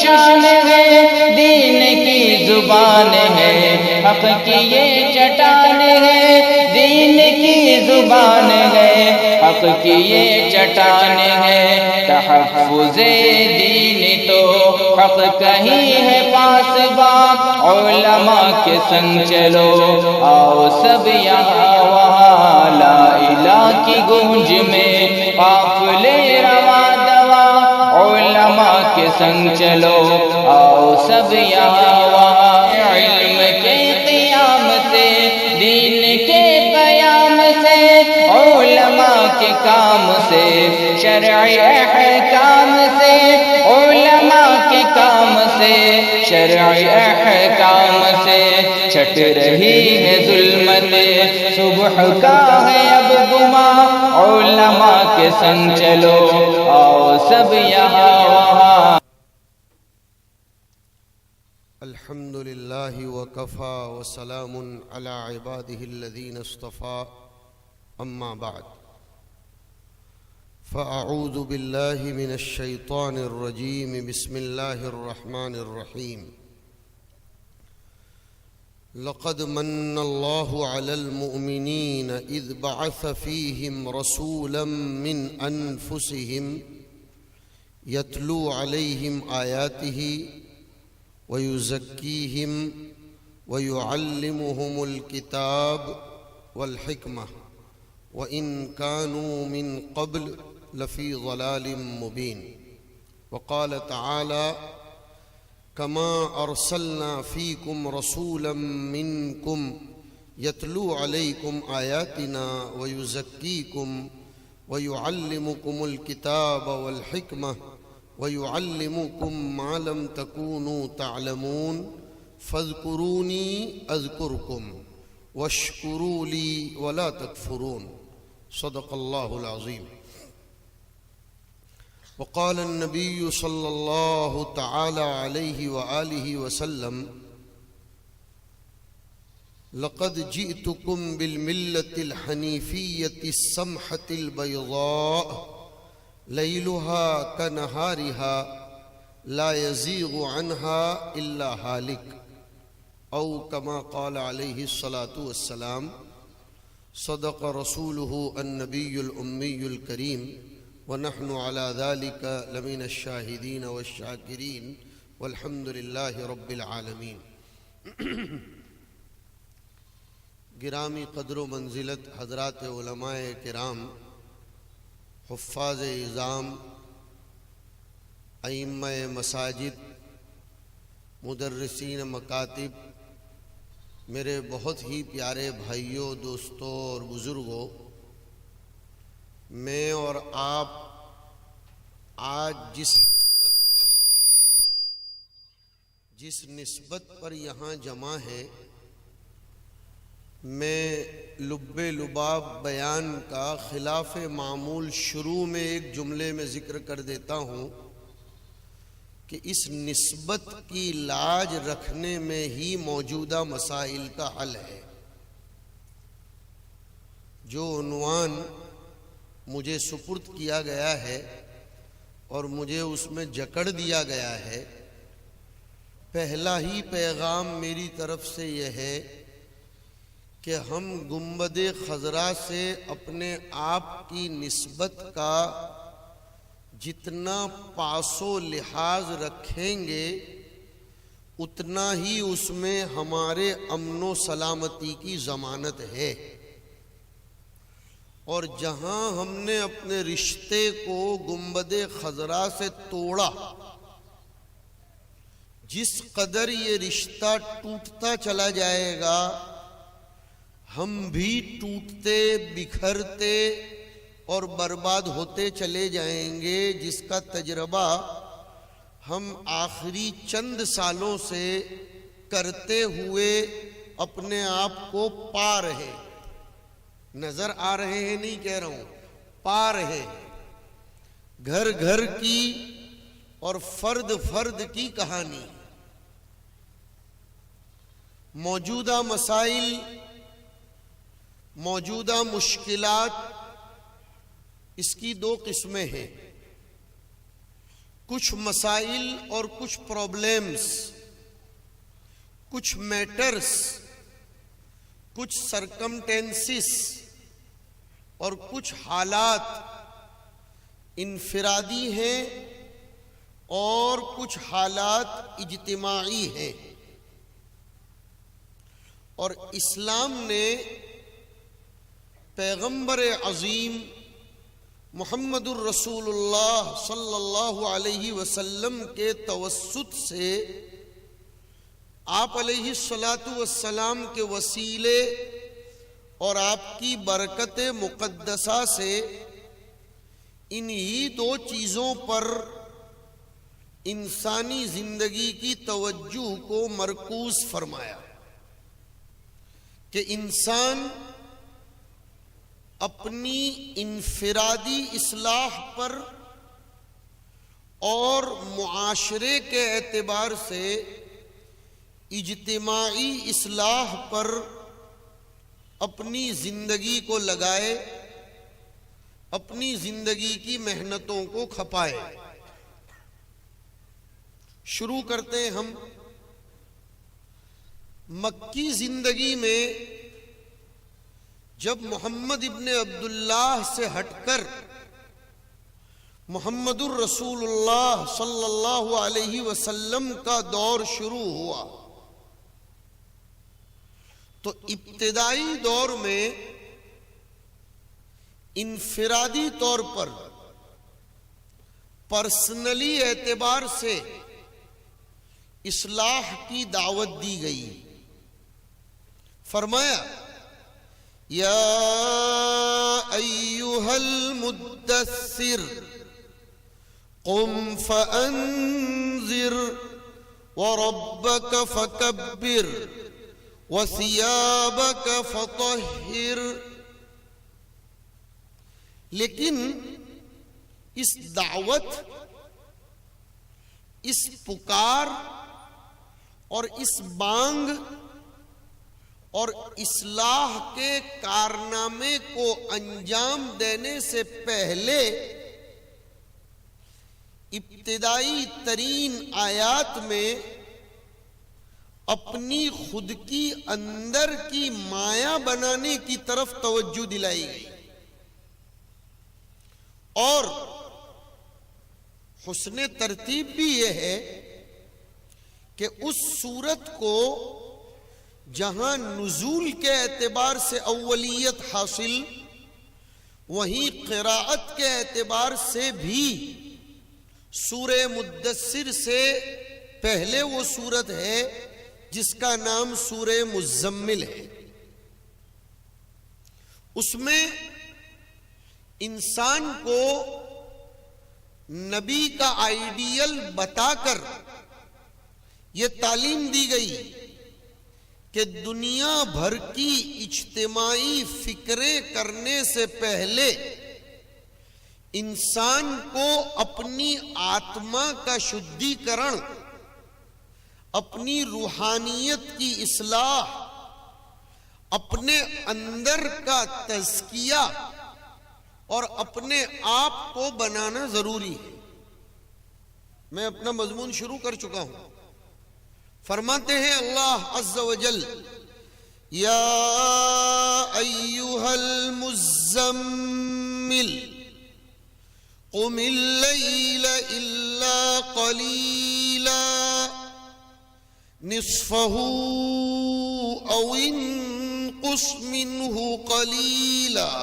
شان ہے، دین کی زبان ہے، حق کی یہ چٹان ہے، دین کی زبان ہے، حق کی یہ چٹان ہے، تحفظ دین تو حق کہیں ہے پاسباں، علماء کے سنگ چلو آؤ سب یہاں وہاں، لا الہ کی گونج میں قافلے رواں دواں، علماء کے سنگ چلو آؤ سب یہاں وہاں، علم کے قیام سے، دین کے قیام سے، علماء کے کام سے، شرعی احکام سے، علماء کے کام سے، شرعی احکام سے، چھٹ رہی ہے ظلمت صبح کا ہے اب گماں، علماء کے سنگ چلو آؤ سب یہاں وہاں۔ الحمد للہ وکفا وسلام علی عبادہ الذین اصطفیٰ، اما بعد فاعوذ باللہ من الشیطان الرجیم، بسم اللہ الرحمن الرحیم۔ لقد من اللہ علی المؤمنین اذ بعث فیہم رسولا من انفسہم یتلو علیہم آیاتہ وَيُزَكِّيهِمْ وَيُعَلِّمُهُمُ الْكِتَابَ وَالْحِكْمَةَ وَإِنْ كَانُوا مِنْ قَبْلُ لَفِي ضَلَالٍ مُبِينٍ۔ وقال تعالى كما أرسلنا فيكم رسولا منكم يتلو عليكم آياتنا ويزكيكم ويعلمكم الكتاب والحكمة وَيُعَلِّمُكُم مَّا لَمْ تَكُونُوا تَعْلَمُونَ فَاذْكُرُونِي أَذْكُرْكُمْ وَاشْكُرُوا لِي وَلَا تَكْفُرُونَ۔ صدق اللہ العظیم۔ وقال النبی صلی اللہ تعالی علیہ وآلہ وسلم لقد جئتكم بالملة الحنیفیة السمحة البیضاء لیلها کنہارها لا یزیغ عنها الا ہالک، او کما قال علیہ الصلاة والسلام۔ صدق رسوله النبی الامی الکریم، ونحن على ذلك لمن الشاہدین والشاکرین، والحمد للہ رب العالمین۔ گرامی قدر و منزلت حضرات علماء کرام، حفاظ اعظام، ائمہ مساجد، مدرسین مکاتب، میرے بہت ہی پیارے بھائیوں، دوستوں اور بزرگوں، میں اور آپ آج جس نسبت پر یہاں جمع ہیں، میں لب لباب بیان کا خلاف معمول شروع میں ایک جملے میں ذکر کر دیتا ہوں کہ اس نسبت کی لاج رکھنے میں ہی موجودہ مسائل کا حل ہے۔ جو عنوان مجھے سپرد کیا گیا ہے اور مجھے اس میں جکڑ دیا گیا ہے، پہلا ہی پیغام میری طرف سے یہ ہے کہ ہم گنبد خضرا سے اپنے آپ کی نسبت کا جتنا پاس و لحاظ رکھیں گے، اتنا ہی اس میں ہمارے امن و سلامتی کی ضمانت ہے، اور جہاں ہم نے اپنے رشتے کو گنبد خضرا سے توڑا، جس قدر یہ رشتہ ٹوٹتا چلا جائے گا، ہم بھی ٹوٹتے، بکھرتے اور برباد ہوتے چلے جائیں گے، جس کا تجربہ ہم آخری چند سالوں سے کرتے ہوئے اپنے آپ کو پا رہے، نظر آ رہے ہیں، نہیں کہہ رہا ہوں، پا رہے، گھر گھر کی اور فرد فرد کی کہانی۔ موجودہ مسائل، موجودہ مشکلات، اس کی دو قسمیں ہیں۔ کچھ مسائل اور کچھ پرابلمز، کچھ میٹرز، کچھ سرکمٹینسز اور کچھ حالات انفرادی ہیں اور کچھ حالات اجتماعی ہیں، اور اسلام نے پیغمبر عظیم محمد الرسول اللہ صلی اللہ علیہ وسلم کے توسط سے آپ علیہ الصلاۃ والسلام کے وسیلے اور آپ کی برکت مقدسہ سے انہی دو چیزوں پر انسانی زندگی کی توجہ کو مرکوز فرمایا کہ انسان اپنی انفرادی اصلاح پر اور معاشرے کے اعتبار سے اجتماعی اصلاح پر اپنی زندگی کو لگائے، اپنی زندگی کی محنتوں کو کھپائے۔ شروع کرتے ہیں ہم مکی زندگی میں جب محمد ابن عبداللہ سے ہٹ کر محمد الرسول اللہ صلی اللہ علیہ وسلم کا دور شروع ہوا تو ابتدائی دور میں انفرادی طور پر پرسنلی اعتبار سے اصلاح کی دعوت دی گئی۔ فرمایا یا ایھا المدثر قم فانذر وربک فکبر وثیابک فطہر۔ لیکن اس دعوت، اس پکار اور اس بانگ اور اصلاح کے کارنامے کو انجام دینے سے پہلے ابتدائی ترین آیات میں اپنی خود کی اندر کی مایا بنانے کی طرف توجہ دلائی گئی، اور حسن ترتیب بھی یہ ہے کہ اس صورت کو جہاں نزول کے اعتبار سے اولیت حاصل، وہیں قراءت کے اعتبار سے بھی سورہ مدثر سے پہلے وہ سورت ہے جس کا نام سورہ مزمل ہے۔ اس میں انسان کو نبی کا آئیڈیل بتا کر یہ تعلیم دی گئی کہ دنیا بھر کی اجتماعی فکریں کرنے سے پہلے انسان کو اپنی آتما کا شدھی کرن، اپنی روحانیت کی اصلاح، اپنے اندر کا تزکیہ اور اپنے آپ کو بنانا ضروری ہے۔ میں اپنا مضمون شروع کر چکا ہوں۔ فرماتے ہیں اللہ عز و جل یا ایھا المزمل قم اللیل الا قلیلا نصفه او انقص منه قلیلا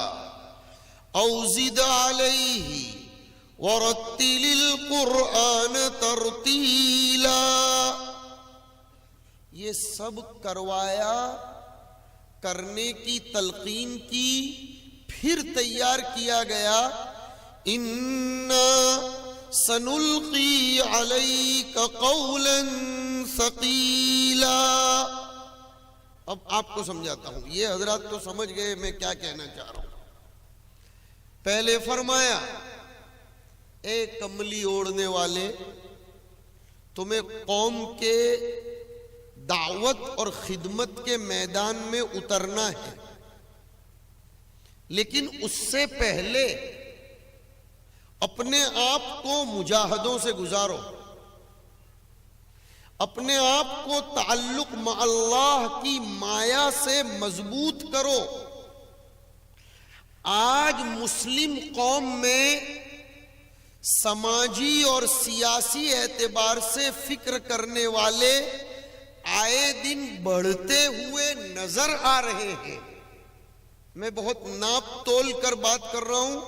او زد علیہ ورتل القرآن ترتیلا۔ یہ سب کروایا، کرنے کی تلقین کی، پھر تیار کیا گیا اِنَّا سَنُلْقِي عَلَيْكَ قَوْلًا ثَقِيلًا۔ اب آپ کو سمجھاتا ہوں، یہ حضرات تو سمجھ گئے میں کیا کہنا چاہ رہا ہوں۔ پہلے فرمایا اے کملی اوڑھنے والے، تمہیں قوم کے دعوت اور خدمت کے میدان میں اترنا ہے، لیکن اس سے پہلے اپنے آپ کو مجاہدوں سے گزارو، اپنے آپ کو تعلق مع اللہ کی مایا سے مضبوط کرو۔ آج مسلم قوم میں سماجی اور سیاسی اعتبار سے فکر کرنے والے آئے دن بڑھتے ہوئے نظر آ رہے ہیں۔ میں بہت ناپ تول کر بات کر رہا ہوں،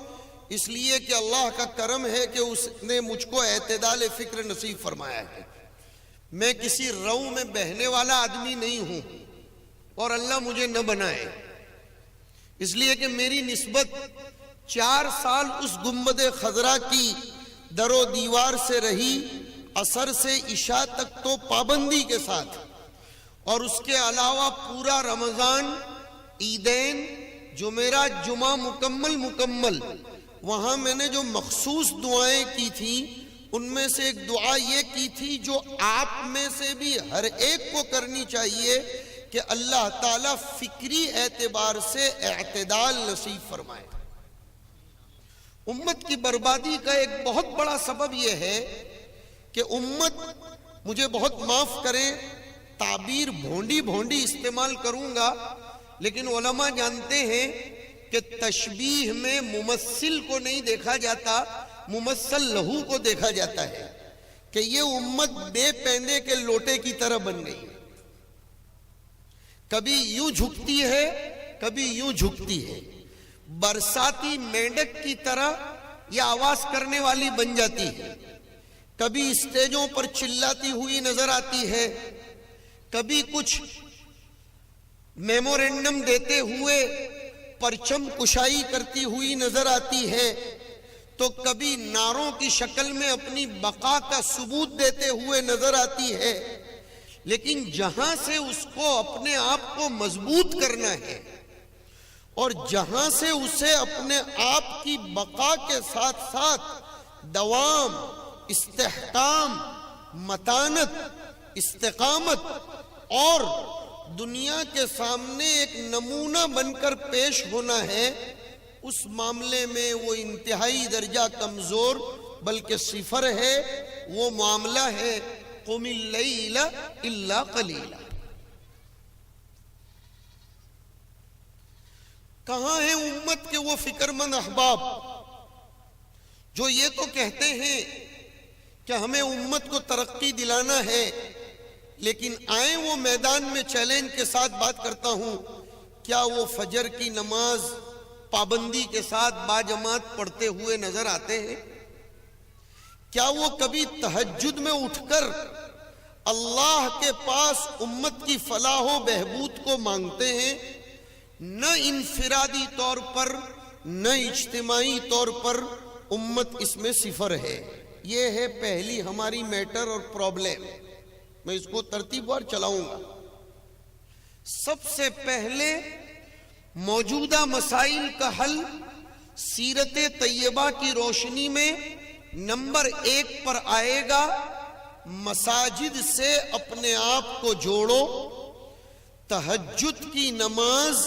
اس لیے کہ اللہ کا کرم ہے کہ اس نے مجھ کو اعتدال فکر نصیب فرمایا ہے۔ میں کسی رو میں بہنے والا آدمی نہیں ہوں، اور اللہ مجھے نہ بنائے، اس لیے کہ میری نسبت 4 سال اس گنبد خضرا کی در و دیوار سے رہی، عصر سے عشاء تک تو پابندی کے ساتھ، اور اس کے علاوہ پورا رمضان، عیدین، جو میرا جمعہ مکمل وہاں میں نے جو مخصوص دعائیں کی تھیں، ان میں سے ایک دعا یہ کی تھی جو آپ میں سے بھی ہر ایک کو کرنی چاہیے کہ اللہ تعالیٰ فکری اعتبار سے اعتدال نصیب فرمائے۔ امت کی بربادی کا ایک بہت بڑا سبب یہ ہے کہ امت، مجھے بہت معاف کریں، تعبیر بھونڈی استعمال کروں گا، لیکن علماء جانتے ہیں کہ تشبیہ میں ممثل کو نہیں دیکھا جاتا، ممثل لہو کو دیکھا جاتا ہے، کہ یہ امت بے پیندے کے لوٹے کی طرح بن گئی، کبھی یوں جھکتی ہے کبھی یوں جھکتی ہے، برساتی مینڈک کی طرح یہ آواز کرنے والی بن جاتی ہے، کبھی اسٹیجوں پر چلاتی ہوئی نظر آتی ہے، کبھی کچھ میمورینڈم دیتے ہوئے پرچم کشائی کرتی ہوئی نظر آتی ہے، تو کبھی نعروں کی شکل میں اپنی بقا کا ثبوت دیتے ہوئے نظر آتی ہے۔ لیکن جہاں سے اس کو اپنے آپ کو مضبوط کرنا ہے، اور جہاں سے اسے اپنے آپ کی بقا کے ساتھ ساتھ دوام، استحکام، متانت، استقامت اور دنیا کے سامنے ایک نمونہ بن کر پیش ہونا ہے، اس معاملے میں وہ انتہائی درجہ کمزور بلکہ صفر ہے۔ وہ معاملہ ہے قم اللیل الا قلیلا۔ کہاں ہیں امت کے وہ فکر مند احباب جو یہ تو کہتے ہیں کہ ہمیں امت کو ترقی دلانا ہے، لیکن آئیں وہ میدان میں چیلنج کے ساتھ بات کرتا ہوں، کیا وہ فجر کی نماز پابندی کے ساتھ باجماعت پڑھتے ہوئے نظر آتے ہیں؟ کیا وہ کبھی تہجد میں اٹھ کر اللہ کے پاس امت کی فلاح و بہبود کو مانگتے ہیں؟ نہ انفرادی طور پر نہ اجتماعی طور پر امت اس میں صفر ہے۔ یہ ہے پہلی ہماری میٹر اور پرابلم۔ میں اس کو ترتیب وار چلاؤں گا۔ سب سے پہلے موجودہ مسائل کا حل سیرت طیبہ کی روشنی میں نمبر 1 پر آئے گا، مساجد سے اپنے آپ کو جوڑو، تہجد کی نماز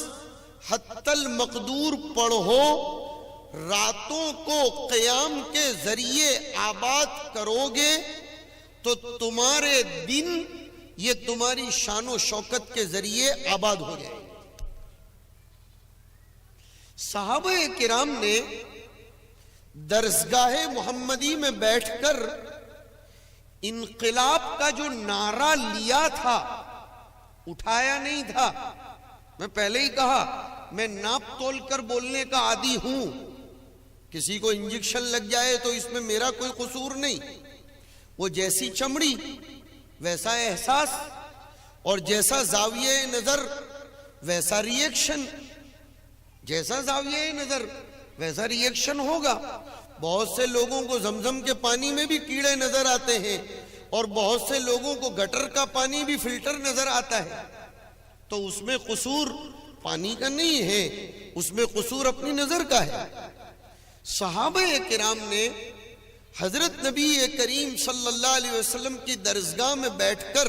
حتی المقدور پڑھو، راتوں کو قیام کے ذریعے آباد کرو گے تو تمہارے دن یہ تمہاری شان و شوکت کے ذریعے آباد ہو جائے گے۔ صحابہ کرام نے درسگاہ محمدی میں بیٹھ کر انقلاب کا جو نعرہ لیا تھا، اٹھایا نہیں تھا۔ میں پہلے ہی کہا، میں ناپ تول کر بولنے کا عادی ہوں، کسی کو انجیکشن لگ جائے تو اس میں میرا کوئی قصور نہیں۔ وہ جیسی چمڑی ویسا احساس، اور جیسا زاویہ نظر ویسا ریئیکشن، جیسا زاویہ نظر ویسا ریئیکشن ہوگا۔ بہت سے لوگوں کو زمزم کے پانی میں بھی کیڑے نظر آتے ہیں، اور بہت سے لوگوں کو گٹر کا پانی بھی فلٹر نظر آتا ہے، تو اس میں قصور پانی کا نہیں ہے، اس میں قصور اپنی نظر کا ہے۔ صحابہ کرام نے حضرت نبی کریم صلی اللہ علیہ وسلم کی درسگاہ میں بیٹھ کر،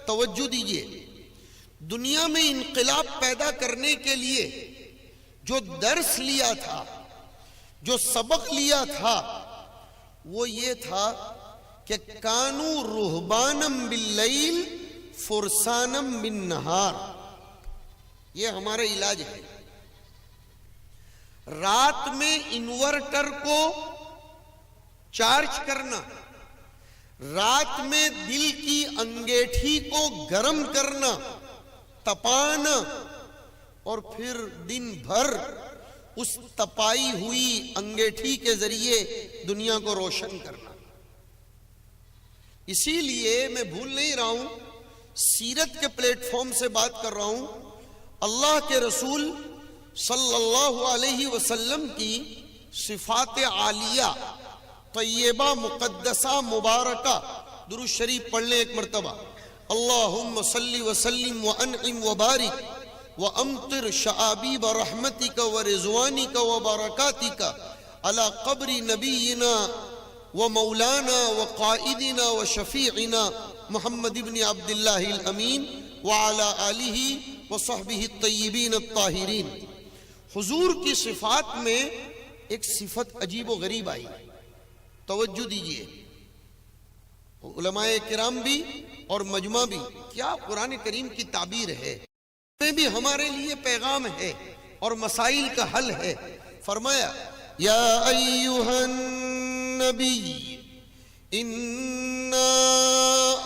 توجہ دیجئے، دنیا میں انقلاب پیدا کرنے کے لیے جو درس لیا تھا، جو سبق لیا تھا، وہ یہ تھا کہ کانو رہبانم باللیل فرسانم بالنہار. یہ ہمارا علاج ہے. رات میں انورٹر کو چارج کرنا، رات میں دل کی انگیٹھی کو گرم کرنا، تپانا، اور پھر دن بھر اس تپائی ہوئی انگیٹھی کے ذریعے دنیا کو روشن کرنا. اسی لیے میں بھول نہیں رہا ہوں، سیرت کے پلیٹ فارم سے بات کر رہا ہوں. اللہ کے رسول صلی اللہ علیہ وسلم کی صفات عالیہ طیبہ مقدسہ مبارکہ درود شریف پڑھ لیں ایک مرتبہ. اللہم صلی وسلم وانعم وبارک وامطر شعابیب رحمتک ورضوانک وبرکاتک علی قبر نبینا ومولانا وقائدنا وشفیعنا محمد ابن عبداللہ الامین وعلی آلہ وصحبہ الطیبین الطاہرین. حضور کی صفات میں ایک صفت عجیب و غریب آئی. توجہ دیجئے، علماء کرام بھی اور مجمع بھی، کیا قرآن کریم کی تعبیر ہے، میں بھی ہمارے لیے پیغام ہے اور مسائل کا حل ہے. فرمایا یا ایہا النبی انا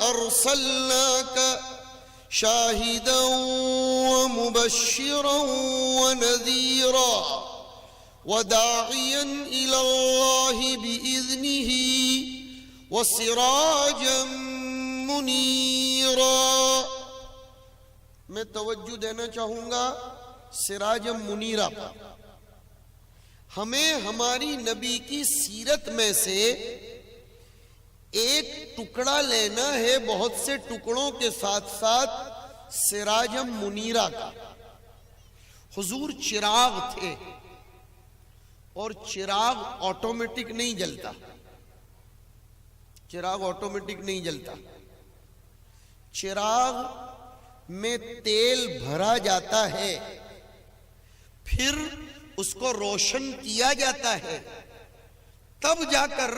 ارسلناک شاہدا ومبشرا ونذیرا وداعیا الی اللہ بإذنہ وسراجا منیرا. میں توجہ دینا چاہوں گا سراجا منیرا پر. ہمیں ہماری نبی کی سیرت میں سے ایک ٹکڑا لینا ہے بہت سے ٹکڑوں کے ساتھ ساتھ سراجا منیرا کا. حضور چراغ تھے، اور چراغ آٹومیٹک نہیں جلتا. چراغ آٹومیٹک نہیں جلتا. چراغ میں تیل بھرا جاتا ہے، پھر اس کو روشن کیا جاتا ہے، تب جا کر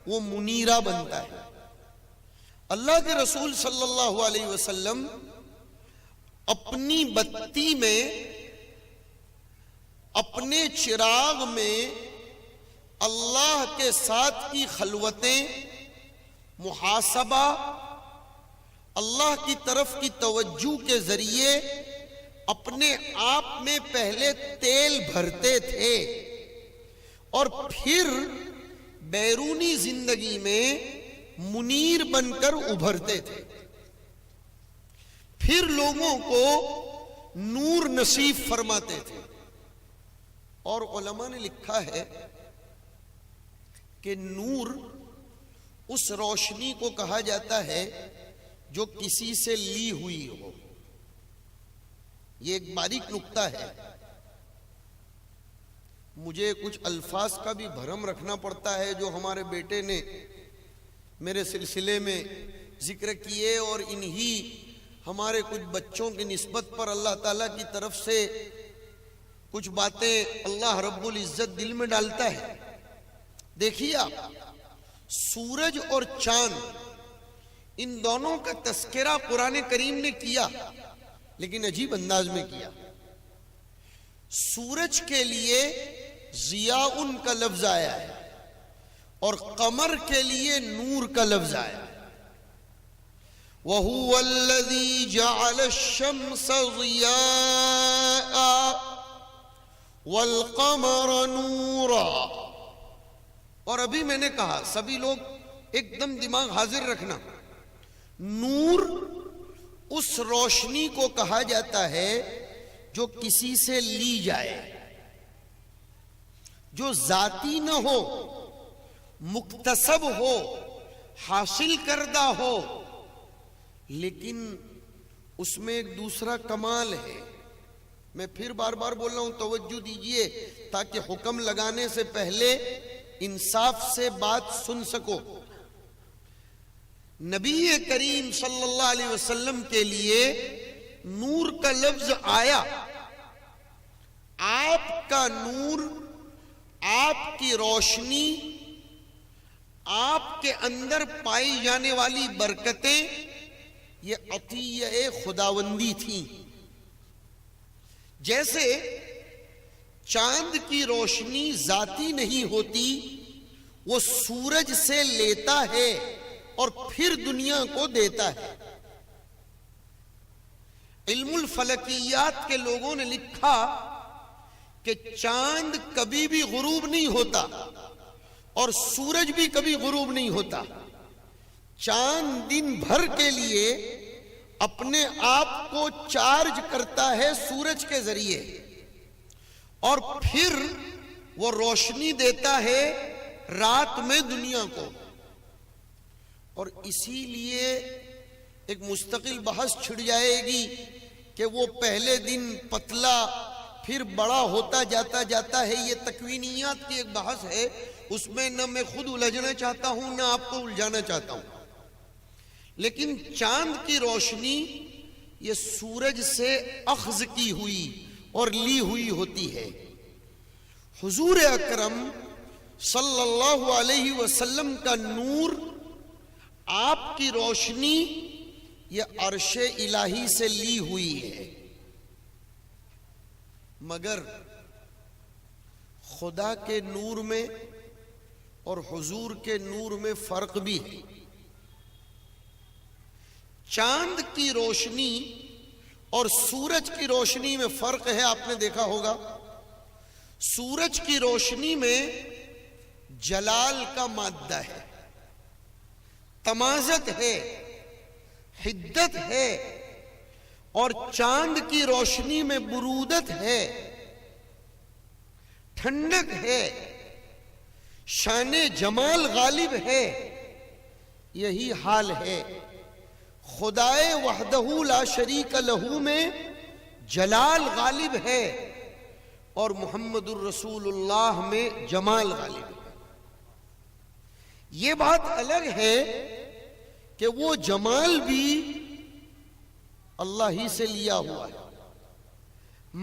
وہ منیرہ بنتا ہے. اللہ کے رسول صلی اللہ علیہ وسلم اپنی بتی میں، اپنے چراغ میں اللہ کے ساتھ کی خلوتیں، محاسبہ، اللہ کی طرف کی توجہ کے ذریعے اپنے آپ میں پہلے تیل بھرتے تھے، اور پھر بیرونی زندگی میں منیر بن کر ابھرتے تھے. پھر لوگوں کو نور نصیب فرماتے تھے. اور علماء نے لکھا ہے کہ نور اس روشنی کو کہا جاتا ہے جو کسی سے لی ہوئی ہو. یہ ایک باریک نکتہ ہے. مجھے کچھ الفاظ کا بھی بھرم رکھنا پڑتا ہے جو ہمارے بیٹے نے میرے سلسلے میں ذکر کیے، اور انہی ہمارے کچھ بچوں کی نسبت پر اللہ تعالیٰ کی طرف سے کچھ باتیں اللہ رب العزت دل میں ڈالتا ہے. دیکھیے آپ، سورج اور چاند، ان دونوں کا تذکرہ قرآن کریم نے کیا، لیکن عجیب انداز میں کیا. سورج کے لیے ضیاء کا لفظ آیا ہے، اور قمر کے لیے نور کا لفظ آیا ہے. وَهُوَ الَّذِي جَعَلَ الشَّمْسَ ضِيَاءً وَالْقَمَرَ نُورًا. اور ابھی میں نے کہا، سبھی لوگ ایک دم دماغ حاضر رکھنا، نور اس روشنی کو کہا جاتا ہے جو کسی سے لی جائے، جو ذاتی نہ ہو، مکتسب ہو، حاصل کردہ ہو، لیکن اس میں ایک دوسرا کمال ہے. میں پھر بار بار بول رہا ہوں، توجہ دیجئے تاکہ حکم لگانے سے پہلے انصاف سے بات سن سکو. نبی کریم صلی اللہ علیہ وسلم کے لیے نور کا لفظ آیا. آپ کا نور، آپ کی روشنی، کے اندر پائی جانے والی برکتیں یہ عطیہ خداوندی تھیں. جیسے چاند کی روشنی ذاتی نہیں ہوتی، وہ سورج سے لیتا ہے اور پھر دنیا کو دیتا ہے. علم الفلکیات کے لوگوں نے لکھا کہ چاند کبھی بھی غروب نہیں ہوتا اور سورج بھی کبھی غروب نہیں ہوتا. چاند دن بھر کے لیے اپنے آپ کو چارج کرتا ہے سورج کے ذریعے اور پھر وہ روشنی دیتا ہے رات میں دنیا کو. اور اسی لیے ایک مستقل بحث چھڑ جائے گی کہ وہ پہلے دن پتلا پھر بڑا ہوتا جاتا ہے. یہ تکوینیات کی ایک بحث ہے، اس میں نہ میں خود الجھنا چاہتا ہوں نہ آپ کو الجھانا چاہتا ہوں. لیکن چاند کی روشنی یہ سورج سے اخذ کی ہوئی اور لی ہوئی ہوتی ہے. حضور اکرم صلی اللہ علیہ وسلم کا نور، آپ کی روشنی یہ عرش الہی سے لی ہوئی ہے. مگر خدا کے نور میں اور حضور کے نور میں فرق بھی ہے. چاند کی روشنی اور سورج کی روشنی میں فرق ہے. آپ نے دیکھا ہوگا سورج کی روشنی میں جلال کا مادہ ہے، تمازت ہے، حدت ہے، اور چاند کی روشنی میں برودت ہے، ٹھنڈک ہے، شان جمال غالب ہے. یہی حال ہے خدائے وحدہ لا شریک لہو میں جلال غالب ہے اور محمد الرسول اللہ میں جمال غالب ہے. یہ بات الگ ہے کہ وہ جمال بھی اللہ ہی سے لیا ہوا ہے،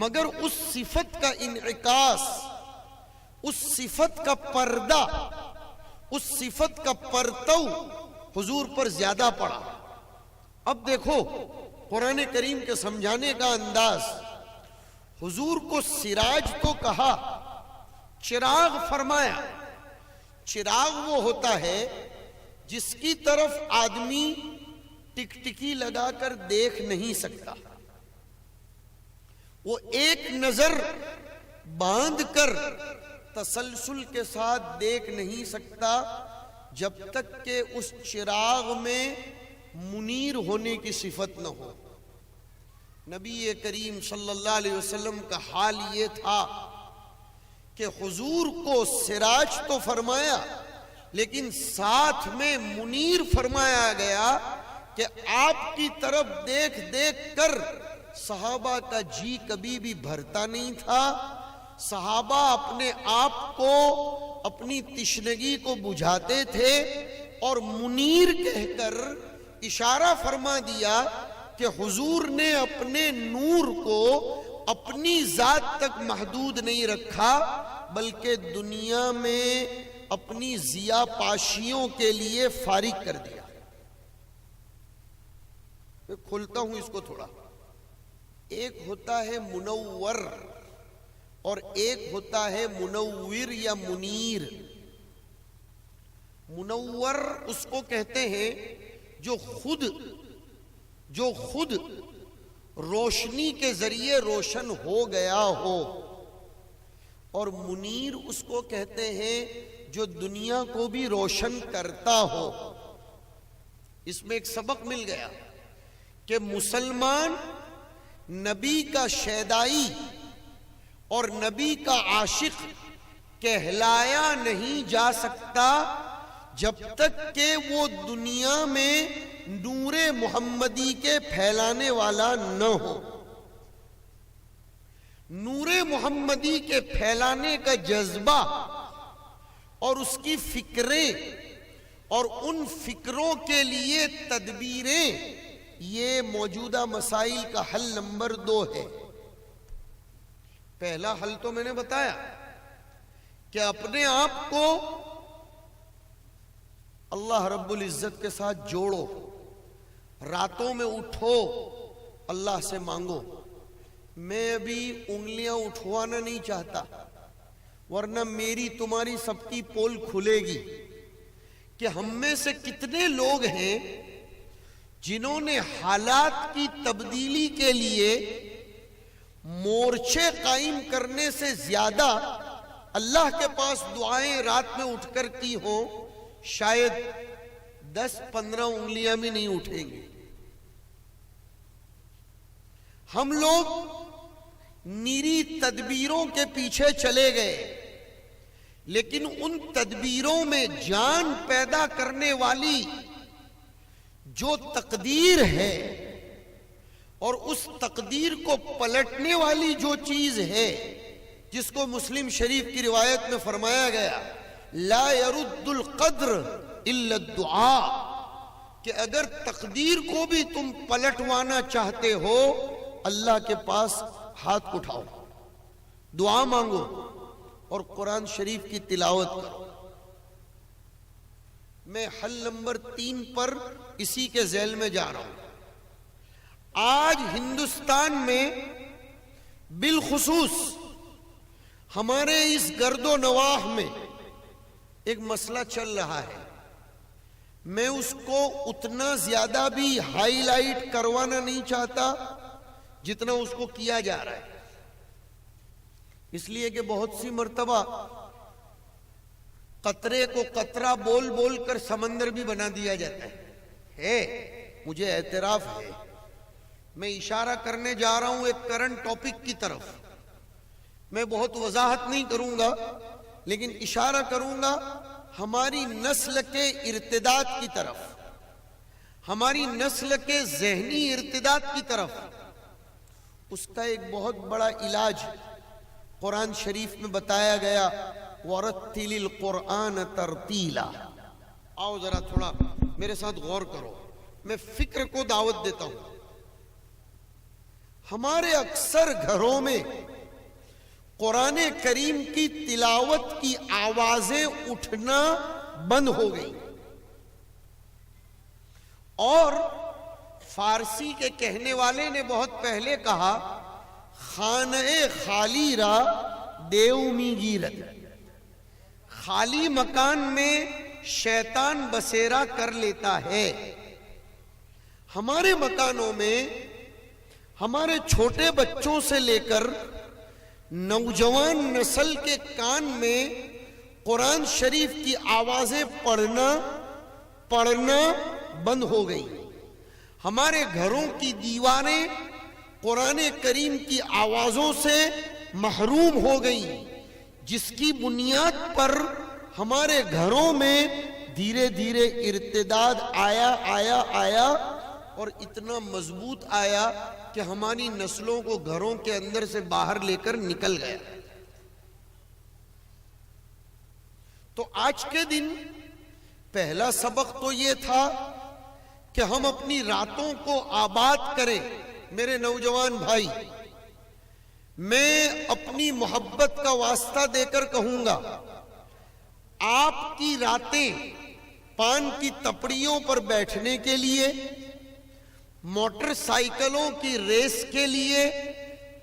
مگر اس صفت کا انعکاس، اس صفت کا پردہ، اس صفت کا پرتو حضور پر زیادہ پڑا. اب دیکھو قرآن کریم کے سمجھانے کا انداز. حضور کو سراج تو کہا، چراغ فرمایا. چراغ وہ ہوتا ہے جس کی طرف آدمی ٹکٹکی لگا کر دیکھ نہیں سکتا، وہ ایک نظر باندھ کر تسلسل کے ساتھ دیکھ نہیں سکتا جب تک کہ اس چراغ میں منیر ہونے کی صفت نہ ہو. نبی کریم صلی اللہ علیہ وسلم کا حال یہ تھا کہ حضور کو سراج تو فرمایا لیکن ساتھ میں منیر فرمایا گیا کہ آپ کی طرف دیکھ دیکھ کر صحابہ کا جی کبھی بھی بھرتا نہیں تھا. صحابہ اپنے آپ کو، اپنی تشنگی کو بجھاتے تھے اور منیر کہہ کر اشارہ فرما دیا کہ حضور نے اپنے نور کو اپنی ذات تک محدود نہیں رکھا بلکہ دنیا میں اپنی ضیا پاشیوں کے لیے فارغ کر دیا. میں کھولتا ہوں اس کو تھوڑا. ایک ہوتا ہے منور اور ایک ہوتا ہے منور یا منیر. منور اس کو کہتے ہیں جو خود روشنی کے ذریعے روشن ہو گیا ہو، اور منیر اس کو کہتے ہیں جو دنیا کو بھی روشن کرتا ہو. اس میں ایک سبق مل گیا کہ مسلمان نبی کا شیدائی اور نبی کا عاشق کہلایا نہیں جا سکتا جب تک کہ وہ دنیا میں نور محمدی کے پھیلانے والا نہ ہو. نور محمدی کے پھیلانے کا جذبہ اور اس کی فکریں اور ان فکروں کے لیے تدبیریں، یہ موجودہ مسائل کا حل نمبر 2 ہے. پہلا حل تو میں نے بتایا کہ اپنے آپ کو اللہ رب العزت کے ساتھ جوڑو، راتوں میں اٹھو، اللہ سے مانگو۔ میں ابھی انگلیاں اٹھوانا نہیں چاہتا، ورنہ میری تمہاری سب کی پول کھلے گی کہ ہم میں سے کتنے لوگ ہیں جنہوں نے حالات کی تبدیلی کے لیے مورچے قائم کرنے سے زیادہ اللہ کے پاس دعائیں رات میں اٹھ کر کی ہوں، شاید 10-15 انگلیاں بھی نہیں اٹھیں گی۔ ہم لوگ نیری تدبیروں کے پیچھے چلے گئے، لیکن ان تدبیروں میں جان پیدا کرنے والی جو تقدیر ہے اور اس تقدیر کو پلٹنے والی جو چیز ہے، جس کو مسلم شریف کی روایت میں فرمایا گیا لا يرد القدر الا الدعاء، کہ اگر تقدیر کو بھی تم پلٹوانا چاہتے ہو اللہ کے پاس ہاتھ اٹھاؤ، دعا مانگو اور قرآن شریف کی تلاوت کرو۔ میں حل نمبر 3 پر اسی کے ذیل میں جا رہا ہوں۔ آج ہندوستان میں بالخصوص ہمارے اس گرد و نواح میں ایک مسئلہ چل رہا ہے، میں اس کو اتنا زیادہ بھی ہائی لائٹ کروانا نہیں چاہتا جتنا اس کو کیا جا رہا ہے، اس لیے کہ بہت سی مرتبہ قطرے کو قطرہ بول بول کر سمندر بھی بنا دیا جاتا ہے۔ مجھے اعتراف ہے، میں اشارہ کرنے جا رہا ہوں ایک کرنٹ ٹاپک کی طرف، میں بہت وضاحت نہیں کروں گا لیکن اشارہ کروں گا ہماری نسل کے ارتداد کی طرف، ہماری نسل کے ذہنی ارتداد کی طرف۔ اس کا ایک بہت بڑا علاج قرآن شریف میں بتایا گیا وَرَتِّلِ الْقُرْآنَ تَرْتِيلًا۔ آؤ ذرا تھوڑا میرے ساتھ غور کرو، میں فکر کو دعوت دیتا ہوں۔ ہمارے اکثر گھروں میں قرآن کریم کی تلاوت کی آوازیں اٹھنا بند ہو گئی، اور فارسی کے کہنے والے نے بہت پہلے کہا خانہ خالی را دیو می گیرت، خالی مکان میں شیطان بسیرا کر لیتا ہے۔ ہمارے مکانوں میں ہمارے چھوٹے بچوں سے لے کر نوجوان نسل کے کان میں قرآن شریف کی آوازیں پڑھنا بند ہو گئی۔ ہمارے گھروں کی دیواریں قرآن کریم کی آوازوں سے محروم ہو گئیں، جس کی بنیاد پر ہمارے گھروں میں دھیرے دھیرے ارتداد آیا اور اتنا مضبوط آیا کہ ہماری نسلوں کو گھروں کے اندر سے باہر لے کر نکل گیا۔ تو آج کے دن پہلا سبق تو یہ تھا کہ ہم اپنی راتوں کو آباد کریں۔ میرے نوجوان بھائی، میں اپنی محبت کا واسطہ دے کر کہوں گا، آپ کی راتیں پان کی تپڑیوں پر بیٹھنے کے لیے، موٹر سائیکلوں کی ریس کے لیے،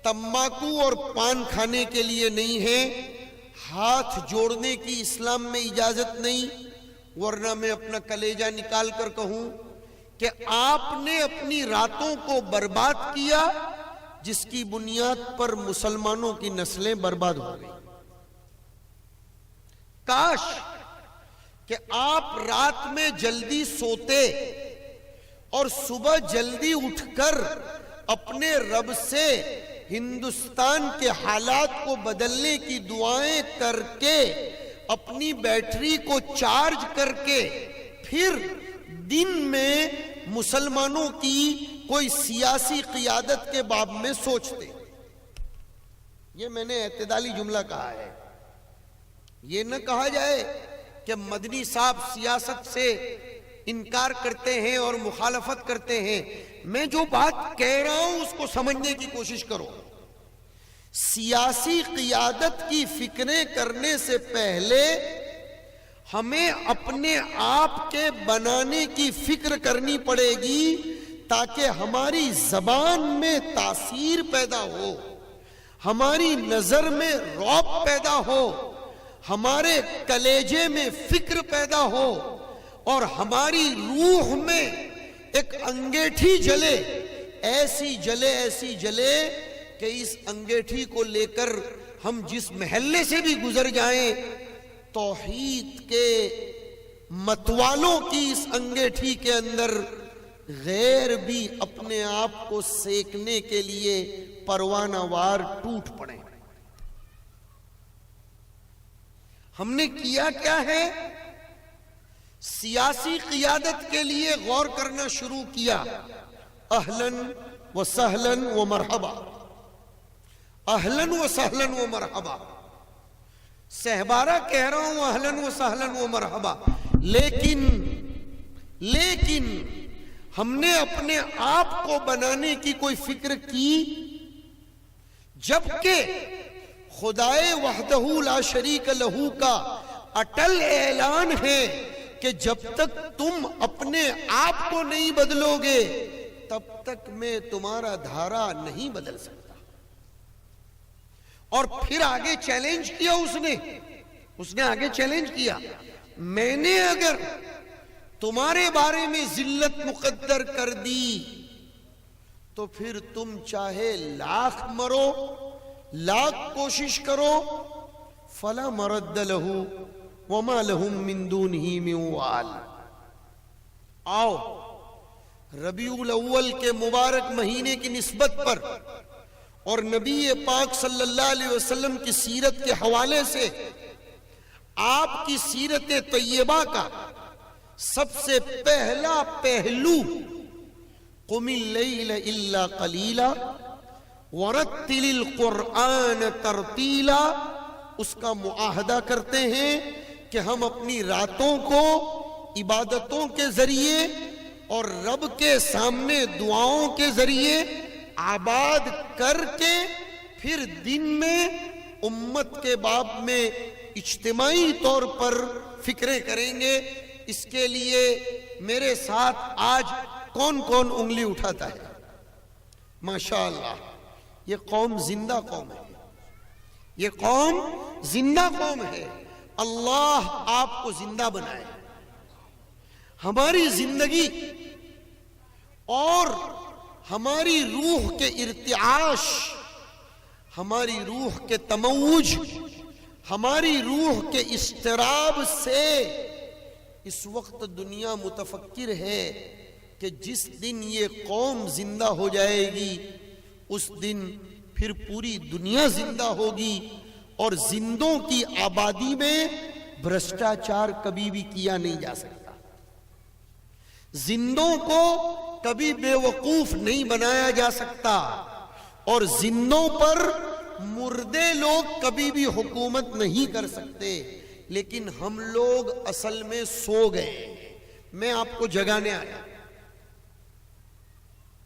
تمباکو اور پان کھانے کے لیے نہیں ہے۔ ہاتھ جوڑنے کی اسلام میں اجازت نہیں، ورنہ میں اپنا کلیجہ نکال کر کہوں کہ آپ نے اپنی راتوں کو برباد کیا، جس کی بنیاد پر مسلمانوں کی نسلیں برباد ہو گئی۔ کاش کہ آپ رات میں جلدی سوتے اور صبح جلدی اٹھ کر اپنے رب سے ہندوستان کے حالات کو بدلنے کی دعائیں کر کے اپنی بیٹری کو چارج کر کے پھر دن میں مسلمانوں کی کوئی سیاسی قیادت کے باب میں سوچتے۔ یہ میں نے اعتدالی جملہ کہا ہے، یہ نہ کہا جائے کہ مدنی صاحب سیاست سے انکار کرتے ہیں اور مخالفت کرتے ہیں۔ میں جو بات کہہ رہا ہوں اس کو سمجھنے کی کوشش کرو۔ سیاسی قیادت کی فکریں کرنے سے پہلے ہمیں اپنے آپ کے بنانے کی فکر کرنی پڑے گی تاکہ ہماری زبان میں تاثیر پیدا ہو، ہماری نظر میں رعب پیدا ہو، ہمارے کلیجے میں فکر پیدا ہو، اور ہماری روح میں ایک انگیٹھی جلے، ایسی جلے کہ اس انگیٹھی کو لے کر ہم جس محلے سے بھی گزر جائیں، توحید کے متوالوں کی اس انگیٹھی کے اندر غیر بھی اپنے آپ کو سیکنے کے لیے پروانہ وار ٹوٹ پڑے۔ ہم نے کیا کیا ہے؟ سیاسی قیادت کے لیے غور کرنا شروع کیا، اہلاً و سہلاً و مرحبا، اہلاً و سہلاً و مرحبا، سہبارہ کہہ رہا ہوں اہلاً و سہلاً و مرحبا، لیکن ہم نے اپنے آپ کو بنانے کی کوئی فکر کی؟ جبکہ خدائے وحدہ لا شریک لہو کا اٹل اعلان ہے کہ جب تک تم اپنے آپ کو نہیں بدلو گے تب تک میں تمہارا دھارا نہیں بدل سکتا۔ اور پھر آگے چیلنج کیا اس نے آگے چیلنج کیا، میں نے اگر تمہارے بارے میں ذلت مقدر کر دی تو پھر تم چاہے لاکھ مرو، لاکھ کوشش کرو، فلا مرد لہ وما لہم من دونہ من وال۔ آؤ ربیع الاول کے مبارک مہینے کی نسبت پر اور نبی پاک صلی اللہ علیہ وسلم کی سیرت کے حوالے سے آپ کی سیرت طیبہ کا سب سے پہلا پہلو قم اللیل الا قلیلا ورتل القرآن ترتیلا، اس کا معاہدہ کرتے ہیں کہ ہم اپنی راتوں کو عبادتوں کے ذریعے اور رب کے سامنے دعاؤں کے ذریعے آباد کر کے پھر دن میں امت کے باب میں اجتماعی طور پر فکریں کریں گے۔ اس کے لیے میرے ساتھ آج کون کون انگلی اٹھاتا ہے؟ ماشاءاللہ، یہ قوم زندہ قوم ہے، یہ قوم زندہ قوم ہے۔ اللہ آپ کو زندہ بنائے، ہماری زندگی اور ہماری روح کے ارتعاش، ہماری روح کے تموج، ہماری روح کے اضطراب سے اس وقت دنیا متفکر ہے کہ جس دن یہ قوم زندہ ہو جائے گی اس دن پھر پوری دنیا زندہ ہوگی، اور زندوں کی آبادی میں بھرشٹاچار کبھی بھی کیا نہیں جا سکتا، زندوں کو کبھی بے وقوف نہیں بنایا جا سکتا، اور زندوں پر مردے لوگ کبھی بھی حکومت نہیں کر سکتے۔ لیکن ہم لوگ اصل میں سو گئے، میں آپ کو جگانے آیا،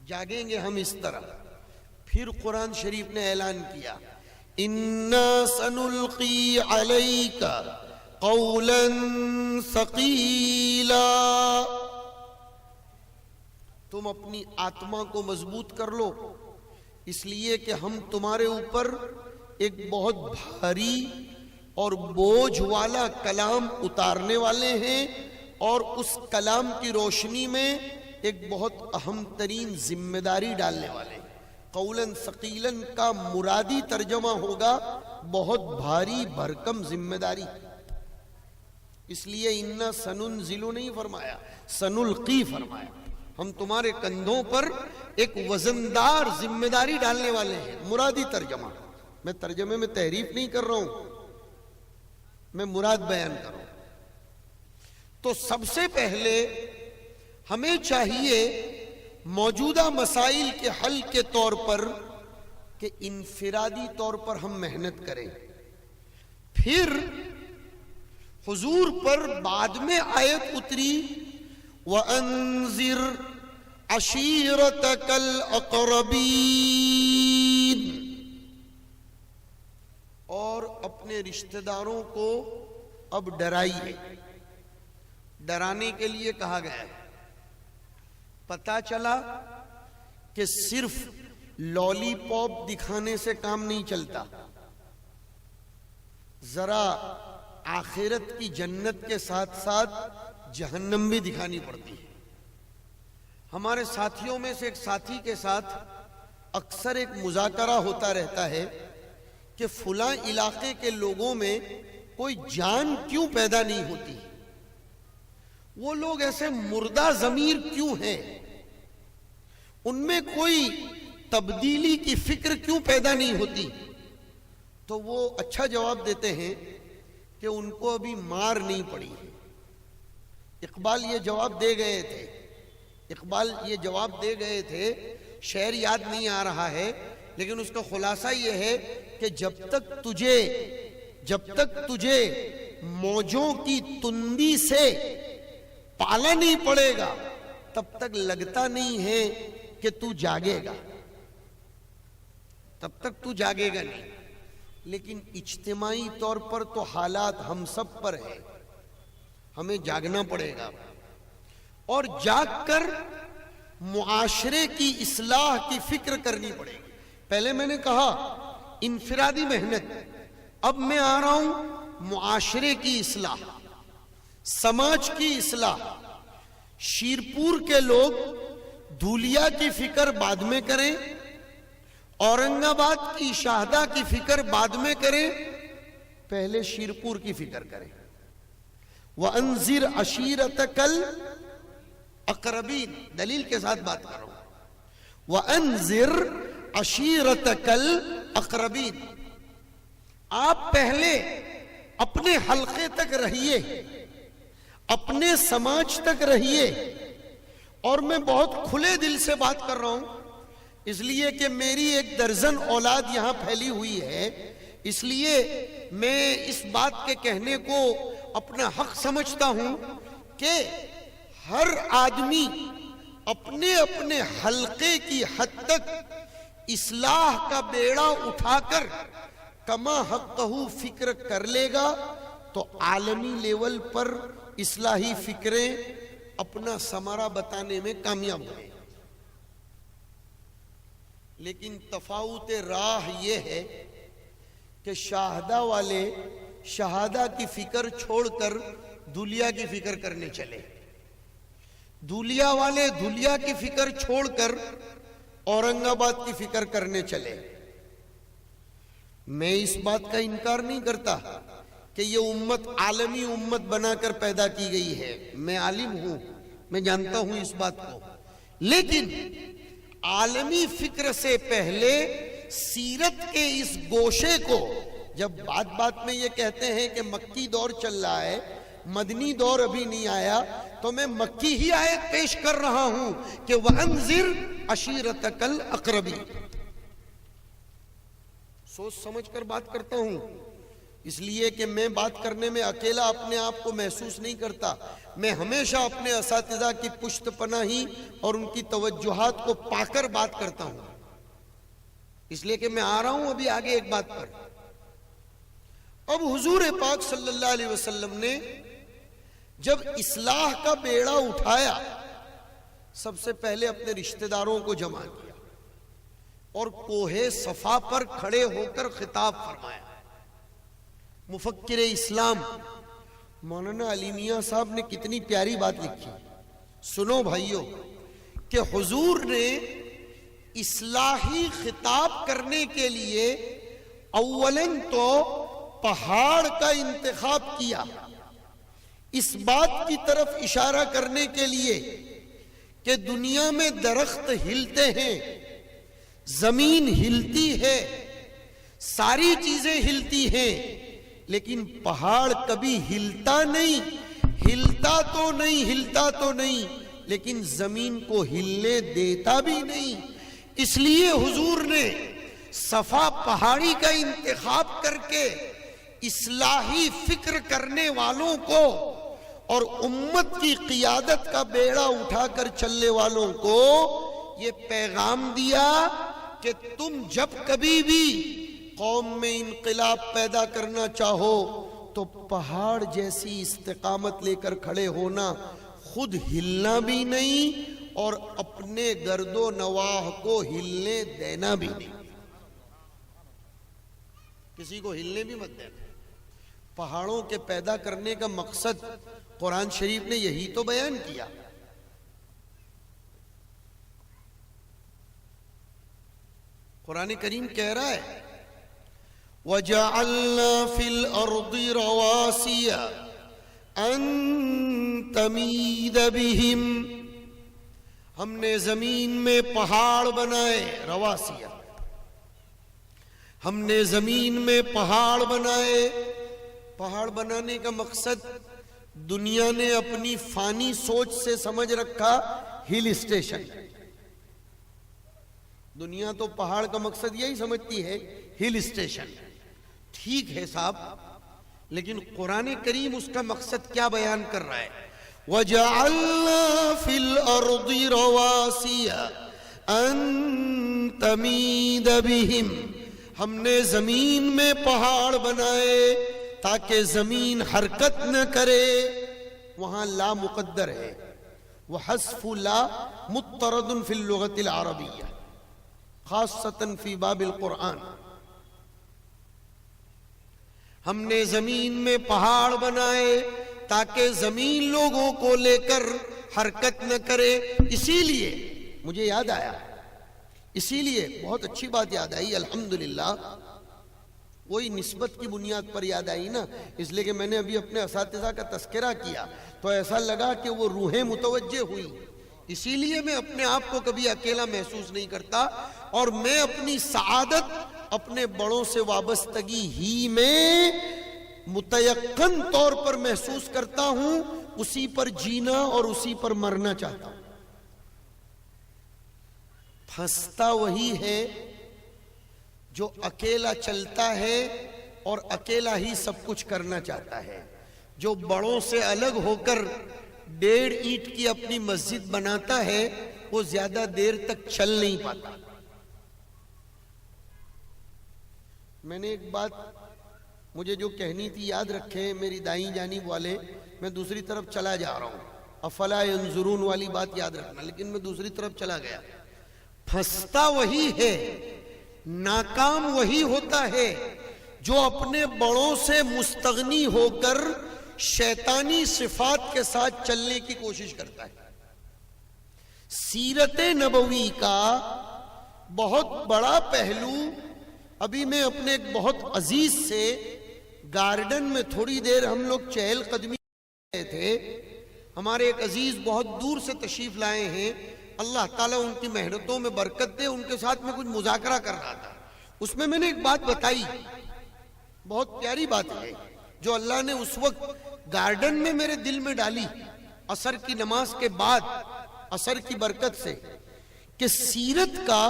جاگیں گے ہم اس طرح۔ پھر قرآن شریف نے اعلان کیا، اِنَّا سَنُلْقِي عَلَيْكَ قَوْلًا ثَقِيلًا، تم اپنی آتما کو مضبوط کر لو، اس لیے کہ ہم تمہارے اوپر ایک بہت بھاری اور بوجھ والا کلام اتارنے والے ہیں، اور اس کلام کی روشنی میں ایک بہت اہم ترین ذمہ داری ڈالنے والے ہیں۔ قولاً ثقیلاً کا مرادی ترجمہ ہوگا بہت بھاری بھرکم ذمہ داری، اس لیے اِنَّا سَنُنزِلُ نہیں فرمایا، سَنُلْقِي فرمایا، ہم تمہارے کندھوں پر ایک وزندار ذمہ داری ڈالنے والے ہیں۔ مرادی ترجمہ، میں ترجمے میں تحریف نہیں کر رہا ہوں، میں مراد بیان کر رہا ہوں۔ تو سب سے پہلے ہمیں چاہیے موجودہ مسائل کے حل کے طور پر کہ انفرادی طور پر ہم محنت کریں، پھر حضور پر بعد میں آیت اتری وَأَنذِرْ عَشِيرَتَكَ الْأَقْرَبِينَ، اور اپنے رشتہ داروں کو اب ڈرائیے، ڈرانے کے لیے کہا گیا ہے۔ پتا چلا کہ صرف لالی پاپ دکھانے سے کام نہیں چلتا، ذرا آخرت کی جنت کے ساتھ ساتھ جہنم بھی دکھانی پڑتی ہے۔ ہمارے ساتھیوں میں سے ایک ساتھی کے ساتھ اکثر ایک مذاکرہ ہوتا رہتا ہے کہ فلاں علاقے کے لوگوں میں کوئی جان کیوں پیدا نہیں ہوتی، وہ لوگ ایسے مردہ ضمیر کیوں ہیں، ان میں کوئی تبدیلی کی فکر کیوں پیدا نہیں ہوتی؟ تو وہ اچھا جواب دیتے ہیں کہ ان کو ابھی مار نہیں پڑی ہے۔ اقبال یہ جواب دے گئے تھے، شعر یاد نہیں آ رہا ہے، لیکن اس کا خلاصہ یہ ہے کہ جب تک تجھے موجوں کی تندی سے پالا نہیں پڑے گا تب تک لگتا نہیں ہے کہ تو جاگے گا، تب تک تو جاگے گا نہیں۔ لیکن اجتماعی طور پر تو حالات ہم سب پر ہے، ہمیں جاگنا پڑے گا، اور جاگ کر معاشرے کی اصلاح کی فکر کرنی پڑے گی۔ پہلے میں نے کہا انفرادی محنت، اب میں آ رہا ہوں معاشرے کی اصلاح، سماج کی اصلاح۔ شیرپور کے لوگ دھولیا کی فکر بعد میں کریں، اورنگ آباد کی شہدہ کی فکر بعد میں کریں، پہلے شیرپور کی فکر کریں۔ وَأَنذِرْ عَشِيرَتَكَ الْأَقْرَبِينَ، دلیل کے ساتھ بات کر رہا ہوں۔ وَأَنذِرْ عَشِيرَتَكَ الْأَقْرَبِينَ، آپ پہلے اپنے حلقے تک رہیے، اپنے سماج تک رہیے، اور میں بہت کھلے دل سے بات کر رہا ہوں، اس لیے کہ میری 1 درجن اولاد یہاں پھیلی ہوئی ہے، اس لیے میں اس بات کے کہنے کو اپنا حق سمجھتا ہوں کہ ہر آدمی اپنے اپنے حلقے کی حد تک اصلاح کا بیڑا اٹھا کر کما حقہ فکر کر لے گا تو عالمی لیول پر اصلاحی فکریں اپنا ثمرہ بتانے میں کامیاب ہیں۔ لیکن تفاوت راہ یہ ہے کہ شاہدہ والے شہادہ کی فکر چھوڑ کر دھولیا کی فکر کرنے چلے، دھولیا والے دھولیا کی فکر چھوڑ کر اورنگ آباد کی فکر کرنے چلے۔ میں اس بات کا انکار نہیں کرتا کہ یہ امت عالمی امت بنا کر پیدا کی گئی ہے، میں عالم ہوں، میں جانتا ہوں اس بات کو، لیکن عالمی فکر سے پہلے سیرت کے اس گوشے کو، جب بات میں یہ کہتے ہیں کہ مکی دور چل رہا ہے، مدنی دور ابھی نہیں آیا، تو میں مکی ہی آیت پیش کر رہا ہوں کہ وَأَنذِرْ عَشِيرَتَكَ الْأَقْرَبِينَ۔ سوچ سمجھ کر بات کرتا ہوں، اس لیے کہ میں بات کرنے میں اکیلا اپنے آپ کو محسوس نہیں کرتا، میں ہمیشہ اپنے اساتذہ کی پشت پناہی اور ان کی توجہات کو پا کر بات کرتا ہوں، اس لیے کہ میں آ رہا ہوں ابھی آگے ایک بات پر۔ اب حضور پاک صلی اللہ علیہ وسلم نے جب اصلاح کا بیڑا اٹھایا، سب سے پہلے اپنے رشتہ داروں کو جمع کیا اور کوہ صفا پر کھڑے ہو کر خطاب فرمایا۔ مفکر اسلام مولانا علی میاں صاحب نے کتنی پیاری بات لکھی، سنو بھائیو، کہ حضور نے اصلاحی خطاب کرنے کے لیے اولن تو پہاڑ کا انتخاب کیا، اس بات کی طرف اشارہ کرنے کے لیے کہ دنیا میں درخت ہلتے ہیں، زمین ہلتی ہے، ساری چیزیں ہلتی ہیں، لیکن پہاڑ کبھی ہلتا تو نہیں لیکن زمین کو ہلنے دیتا بھی نہیں۔ اس لیے حضور نے صفا پہاڑی کا انتخاب کر کے اصلاحی فکر کرنے والوں کو اور امت کی قیادت کا بیڑا اٹھا کر چلنے والوں کو یہ پیغام دیا کہ تم جب کبھی بھی قوم میں انقلاب پیدا کرنا چاہو، تو پہاڑ جیسی استقامت لے کر کھڑے ہونا، خود ہلنا بھی نہیں اور اپنے گرد و نواح کو ہلنے دینا بھی نہیں، کسی کو ہلنے بھی مت دینا۔ پہاڑوں کے پیدا کرنے کا مقصد قرآن شریف نے یہی تو بیان کیا۔ قرآن کریم کہہ رہا ہے وَجَعَلْنَا فِي الْأَرْضِ رَوَاسِيَ أَن تَمِيدَ بِهِمْ، ہم نے زمین میں پہاڑ بنائے، رواسیہ، ہم نے زمین میں پہاڑ بنائے۔ پہاڑ بنانے کا مقصد دنیا نے اپنی فانی سوچ سے سمجھ رکھا ہل اسٹیشن۔ دنیا تو پہاڑ کا مقصد یہی سمجھتی ہے ہل اسٹیشن، ٹھیک ہے صاحب، لیکن قرآن کریم اس کا مقصد کیا بیان کر رہا ہے؟ وَجَعَلْنَا فِي الْأَرْضِ رَوَاسِيَ أَن تَمِيدَ بِهِمْ، ہم نے زمین میں پہاڑ بنائے تاکہ زمین حرکت نہ کرے۔ وہاں لا مقدر ہے، وحذف لا مطرد فی اللغة العربیہ خاصتاً فی باب القرآن۔ ہم نے زمین میں پہاڑ بنائے تاکہ زمین لوگوں کو لے کر حرکت نہ کرے۔ اسی لیے مجھے یاد آیا، اسی لیے بہت اچھی بات یاد آئی، الحمدللہ، وہی نسبت کی بنیاد پر یاد آئی نا، اس لیے کہ میں نے ابھی اپنے اساتذہ کا تذکرہ کیا تو ایسا لگا کہ وہ روحیں متوجہ ہوئی۔ اسی لیے میں اپنے آپ کو کبھی اکیلا محسوس نہیں کرتا، اور میں اپنی سعادت اپنے بڑوں سے وابستگی ہی میں متیقن طور پر محسوس کرتا ہوں، اسی پر جینا اور اسی پر مرنا چاہتا ہوں۔ پھنستا وہی ہے جو اکیلا چلتا ہے اور اکیلا ہی سب کچھ کرنا چاہتا ہے، جو بڑوں سے الگ ہو کر 1.5 اینٹ کی اپنی مسجد بناتا ہے وہ زیادہ دیر تک چل نہیں پاتا۔ میں نے ایک بات مجھے جو کہنی تھی یاد رکھے میری دائیں جانب والے، میں دوسری طرف چلا جا رہا ہوں، افلا ينظرون والی بات یاد رکھنا، لیکن میں دوسری طرف چلا گیا۔ پھنستا وہی ہے، ناکام وہی ہوتا ہے جو اپنے بڑوں سے مستغنی ہو کر شیطانی صفات کے ساتھ چلنے کی کوشش کرتا ہے۔ سیرت نبوی کا بہت بڑا پہلو، ابھی میں اپنے ایک بہت عزیز سے گارڈن میں تھوڑی دیر ہم لوگ چہل قدمی رہے تھے، ہمارے ایک عزیز بہت دور سے تشریف لائے ہیں، اللہ تعالیٰ ان کی محنتوں میں برکت دے، ان کے ساتھ میں کچھ مذاکرہ کر رہا تھا، اس میں نے ایک بات بتائی، بہت پیاری بات ہے جو اللہ نے اس وقت گارڈن میں میرے دل میں ڈالی، عصر کی نماز کے بعد، عصر کی برکت سے، کہ سیرت کا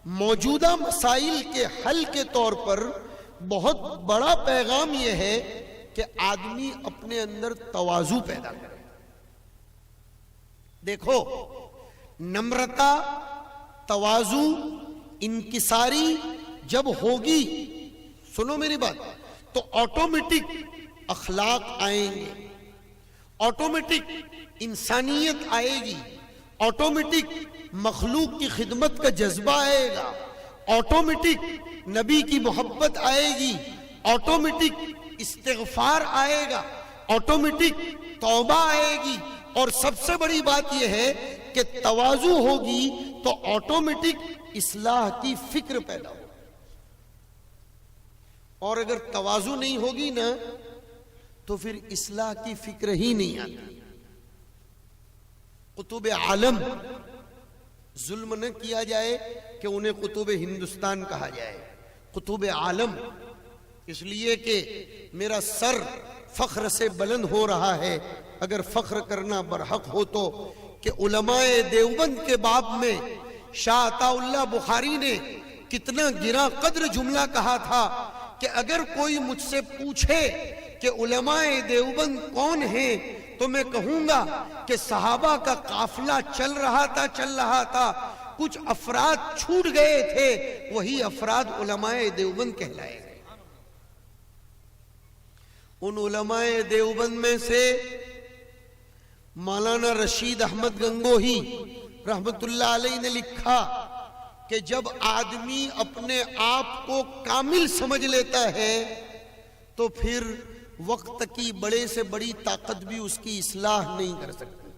موجودہ مسائل کے حل کے طور پر بہت بڑا پیغام یہ ہے کہ آدمی اپنے اندر تواضع پیدا کرے۔ دیکھو، نمرتا، تواضع، انکساری جب ہوگی، سنو میری بات، تو آٹومیٹک اخلاق آئیں گے، آٹومیٹک انسانیت آئے گی، آٹومیٹک مخلوق کی خدمت کا جذبہ آئے گا، آٹومیٹک نبی کی محبت آئے گی، آٹومیٹک استغفار آئے گا، آٹومیٹک توبہ آئے گی، اور سب سے بڑی بات یہ ہے کہ تواضع ہوگی تو آٹومیٹک اصلاح کی فکر پیدا ہوگی، اور اگر تواضع نہیں ہوگی نا تو پھر اصلاح کی فکر ہی نہیں آتی۔ قطب عالم، ظلم نہ کیا جائے کہ انہیں قطب ہندوستان کہا جائے، قطب عالم، اس لیے کہ میرا سر فخر سے بلند ہو رہا ہے، اگر فخر کرنا برحق ہو تو، کہ علماء دیوبند کے باب میں شاہ عطا اللہ بخاری نے کتنا گراں قدر جملہ کہا تھا کہ اگر کوئی مجھ سے پوچھے کہ علماء دیوبند کون ہیں تو میں کہوں گا کہ صحابہ کا قافلہ چل رہا تھا، کچھ افراد چھوٹ گئے تھے، وہی افراد علماء دیوبند کہلائے گئے۔ ان علماء دیوبند میں سے مولانا رشید احمد گنگوہی رحمت اللہ علیہ نے لکھا کہ جب آدمی اپنے آپ کو کامل سمجھ لیتا ہے تو پھر وقت کی بڑے سے بڑی طاقت بھی اس کی اصلاح نہیں کر سکتی.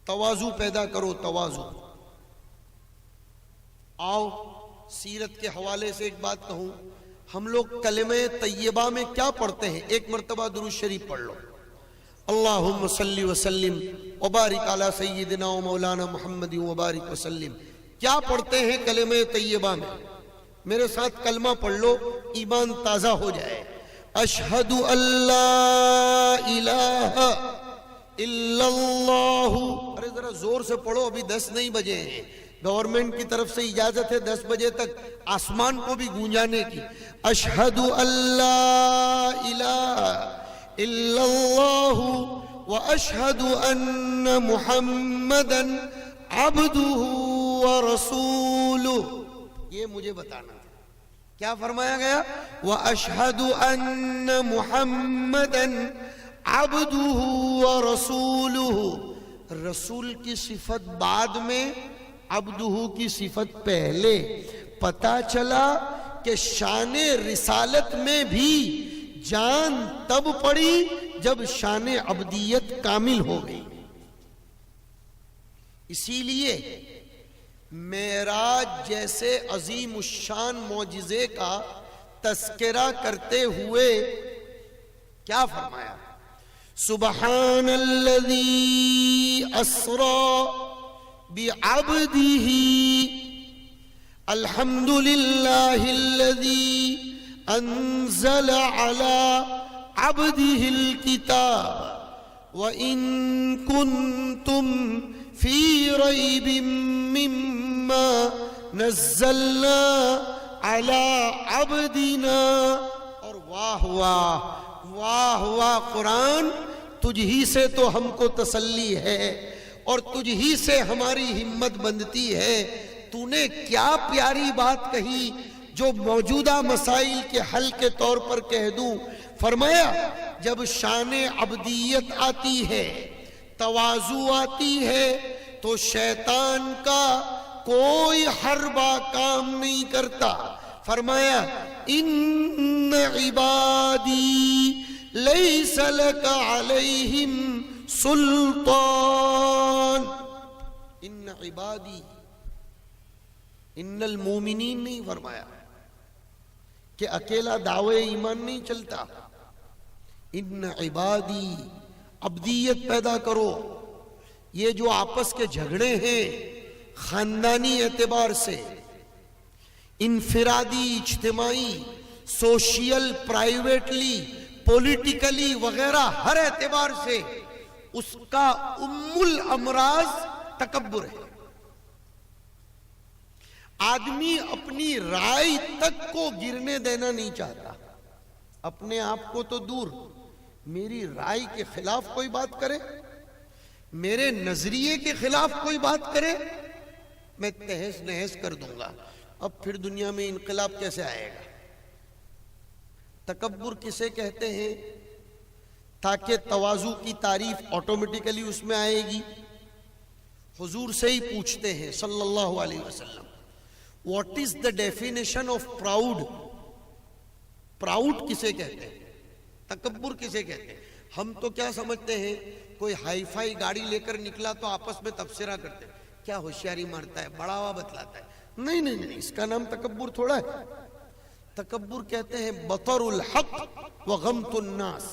تواضع پیدا کرو، تواضع. آؤ سیرت کے حوالے سے ایک بات کہوں. ہم لوگ کلمہ طیبہ میں کیا پڑھتے ہیں؟ ایک مرتبہ درود شریف پڑھ لو. اللہم صلی وسلم وبارک علی سیدنا و مولانا محمد وبارک وسلم. کیا پڑھتے ہیں کلمہ طیبہ میں؟ میرے ساتھ کلمہ پڑھ لو، ایمان تازہ ہو جائے. اشہد ان لا الہ الا اللہ. ارے ذرا زور سے پڑھو، ابھی 10 نہیں بجے ہیں. گورنمنٹ کی طرف سے اجازت ہے 10 بجے تک آسمان کو بھی گونجانے کی. اشہد ان لا الہ الا اللہ واشہد ان محمدا عبدہ ورسولہ. یہ مجھے بتانا تھا. کیا فرمایا گیا؟ واشہد ان محمدا عبدہ ورسولہ. رسول کی صفت بعد میں، عبدہ کی صفت پہلے. پتا چلا کہ شان رسالت میں بھی جان تب پڑی جب شان عبدیت کامل ہو گئی. اسی لیے معراج جیسے عظیم الشان معجزے کا تذکرہ کرتے ہوئے کیا فرمایا؟ سبحان الذی اسری بعبدہ الحمد للہ الذی انزل علی عبدہ الکتاب وَإِن كُنتُمْ فِي رَيْبٍ مِّمَّا نَزَّلْنَا عَلَىٰ عَبْدِنَا. اور واہ واہ واہ واہ قرآن، تجھ ہی سے تو ہم کو تسلی ہے اور تجھ ہی سے ہماری ہمت بندتی ہے. تو نے کیا پیاری بات کہی جو موجودہ مسائل کے حل کے طور پر کہہ دوں. فرمایا جب شان عبدیت آتی ہے، تواضع آتی ہے، تو شیطان کا کوئی حربہ کام نہیں کرتا. فرمایا ان عبادی لیس لک علیہم سلطان. ان عبادی، ان المومنین نہیں فرمایا کہ اکیلا دعوے ایمان نہیں چلتا. ان عبادی، عبدیت پیدا کرو. یہ جو آپس کے جھگڑے ہیں خاندانی اعتبار سے، انفرادی، اجتماعی، سوشل، پرائیویٹلی، پولیٹیکلی وغیرہ ہر اعتبار سے، اس کا الامراض تکبر ہے. آدمی اپنی رائے تک کو گرنے دینا نہیں چاہتا. اپنے آپ کو تو دور، میری رائے کے خلاف کوئی بات کرے، میرے نظریے کے خلاف کوئی بات کرے، میں تہس نہس کر دوں گا. اب پھر دنیا میں انقلاب کیسے آئے گا؟ تکبر کسے کہتے ہیں؟ تاکہ تواضع کی تعریف آٹومیٹیکلی اس میں آئے گی. حضور سے ہی پوچھتے ہیں صلی اللہ علیہ وسلم، what is the definition of proud? Proud کسے کہتے ہیں؟ تکبر کسے کہتے ہیں؟ ہم تو کیا سمجھتے ہیں، کوئی ہائی فائی گاڑی لے کر نکلا تو آپس میں تبصرہ کرتے ہیں، کیا ہوشیاری مارتا ہے، بڑھاوا بتلاتا ہے. نہیں نہیں نہیں، اس کا نام تکبر تھوڑا ہے. تکبر کہتے ہیں بطر الحق وغمت الناس.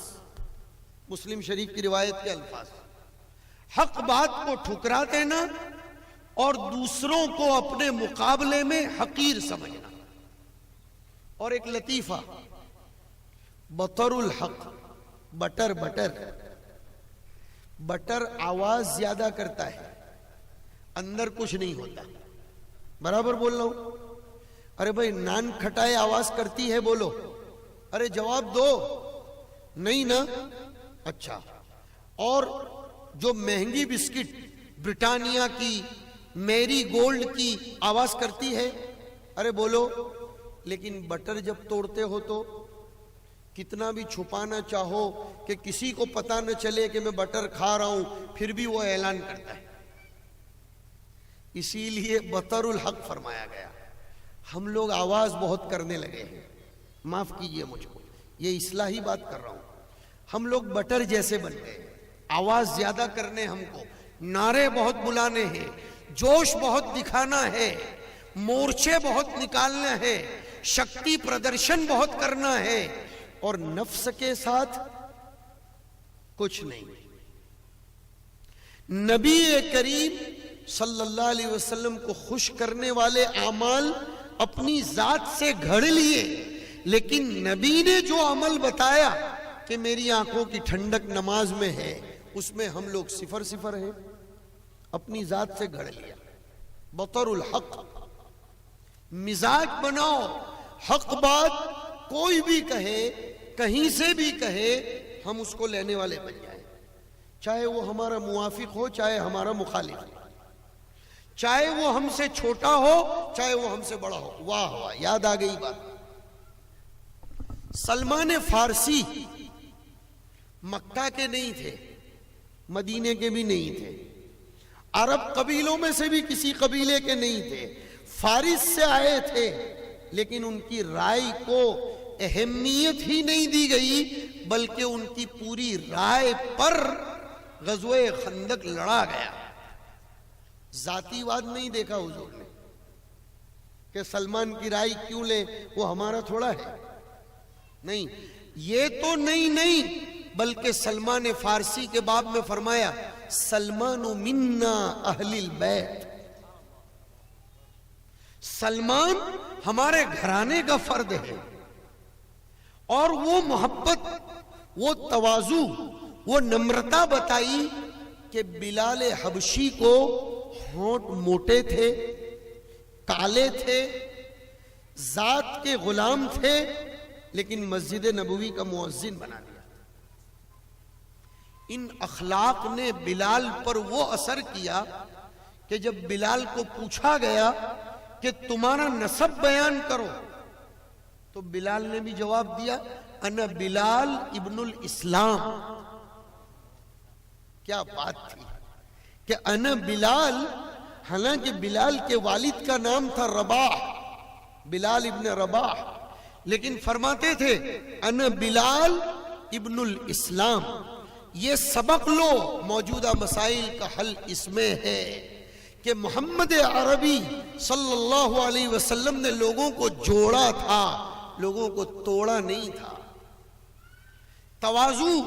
مسلم شریف کی روایت کے الفاظ، حق بات کو ٹھکرا دینا اور دوسروں کو اپنے مقابلے میں حقیر سمجھنا. اور ایک لطیفہ، بطر الحق، بٹر بٹر بٹر آواز زیادہ کرتا ہے، اندر کچھ نہیں ہوتا. برابر بول رہا ہوں؟ ارے بھائی نان کھٹائے آواز کرتی ہے، بولو. ارے جواب دو. نہیں نا؟ اچھا. اور جو مہنگی بسکٹ برٹانیہ کی، میری گولڈ کی آواز کرتی ہے، ارے بولو. لیکن بٹر جب توڑتے ہو تو کتنا بھی چھپانا چاہو کہ کسی کو پتہ نہ چلے کہ میں بٹر کھا رہا ہوں، پھر بھی وہ اعلان کرتا ہے. اسی لیے بطر الحق فرمایا گیا. ہم لوگ آواز بہت کرنے لگے ہیں، معاف کیجئے مجھ کو، یہ اصلاحی بات کر رہا ہوں. ہم لوگ بٹر جیسے بن گئے، آواز زیادہ کرنے، ہم کو نعرے بہت بلانے ہیں، جوش بہت دکھانا ہے، مورچے بہت نکالنا ہے، شکتی پردرشن بہت کرنا ہے، اور نفس کے ساتھ کچھ نہیں. نبی کریم صلی اللہ علیہ وسلم کو خوش کرنے والے اعمال اپنی ذات سے گھڑ لیے، لیکن نبی نے جو عمل بتایا کہ میری آنکھوں کی ٹھنڈک نماز میں ہے، اس میں ہم لوگ صفر صفر ہیں، اپنی ذات سے گھڑ لیا. بطر الحق، مزاج بناؤ، حق بات کوئی بھی کہے، کہیں سے بھی کہے، ہم اس کو لینے والے بن جائیں، چاہے وہ ہمارا موافق ہو، چاہے ہمارا مخالف ہو، چاہے وہ ہم سے چھوٹا ہو، چاہے وہ ہم سے بڑا ہو. واہ واہ، یاد آ گئی بات. سلمان فارسی مکہ کے نہیں تھے، مدینے کے بھی نہیں تھے، عرب قبیلوں میں سے بھی کسی قبیلے کے نہیں تھے، فارس سے آئے تھے، لیکن ان کی رائے کو اہمیت ہی نہیں دی گئی، بلکہ ان کی پوری رائے پر غزوہ خندق لڑا گیا. ذاتی واد نہیں دیکھا حضور نے کہ سلمان کی رائے کیوں لیں، وہ ہمارا تھوڑا ہے. نہیں، یہ تو نہیں، بلکہ سلمان فارسی کے باب میں فرمایا سلمان منا اہل البیت، سلمان ہمارے گھرانے کا فرد ہے. اور وہ محبت، وہ تواضع، وہ نمرتا بتائی کہ بلال حبشی کو ہونٹ موٹے تھے، کالے تھے، ذات کے غلام تھے، لیکن مسجد نبوی کا مؤذن بنا دیا. ان اخلاق نے بلال پر وہ اثر کیا کہ جب بلال کو پوچھا گیا کہ تمہارا نسب بیان کرو، تو بلال نے بھی جواب دیا انا بلال ابن الاسلام. کیا بات تھی کہ انا بلال، حالانکہ بلال کے والد کا نام تھا رباح، بلال ابن رباح، لیکن فرماتے تھے انا بلال ابن الاسلام. یہ سبق لو، موجودہ مسائل کا حل اس میں ہے کہ محمد عربی صلی اللہ علیہ وسلم نے لوگوں کو جوڑا تھا، لوگوں کو توڑا نہیں تھا. تواضع،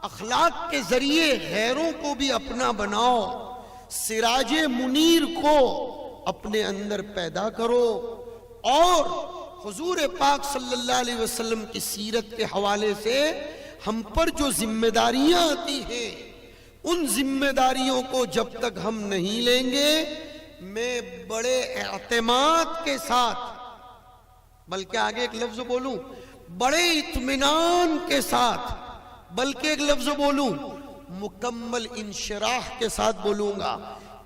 اخلاق کے ذریعے غیروں کو بھی اپنا بناؤ، سراج منیر کو اپنے اندر پیدا کرو. اور حضور پاک صلی اللہ علیہ وسلم کی سیرت کے حوالے سے ہم پر جو ذمہ داریاں آتی ہیں، ان ذمہ داریوں کو جب تک ہم نہیں لیں گے، میں بڑے اعتماد کے ساتھ، بلکہ آگے ایک لفظ بولوں، بڑے اطمینان کے ساتھ، بلکہ ایک لفظ بولوں، مکمل انشراح کے ساتھ بولوں گا.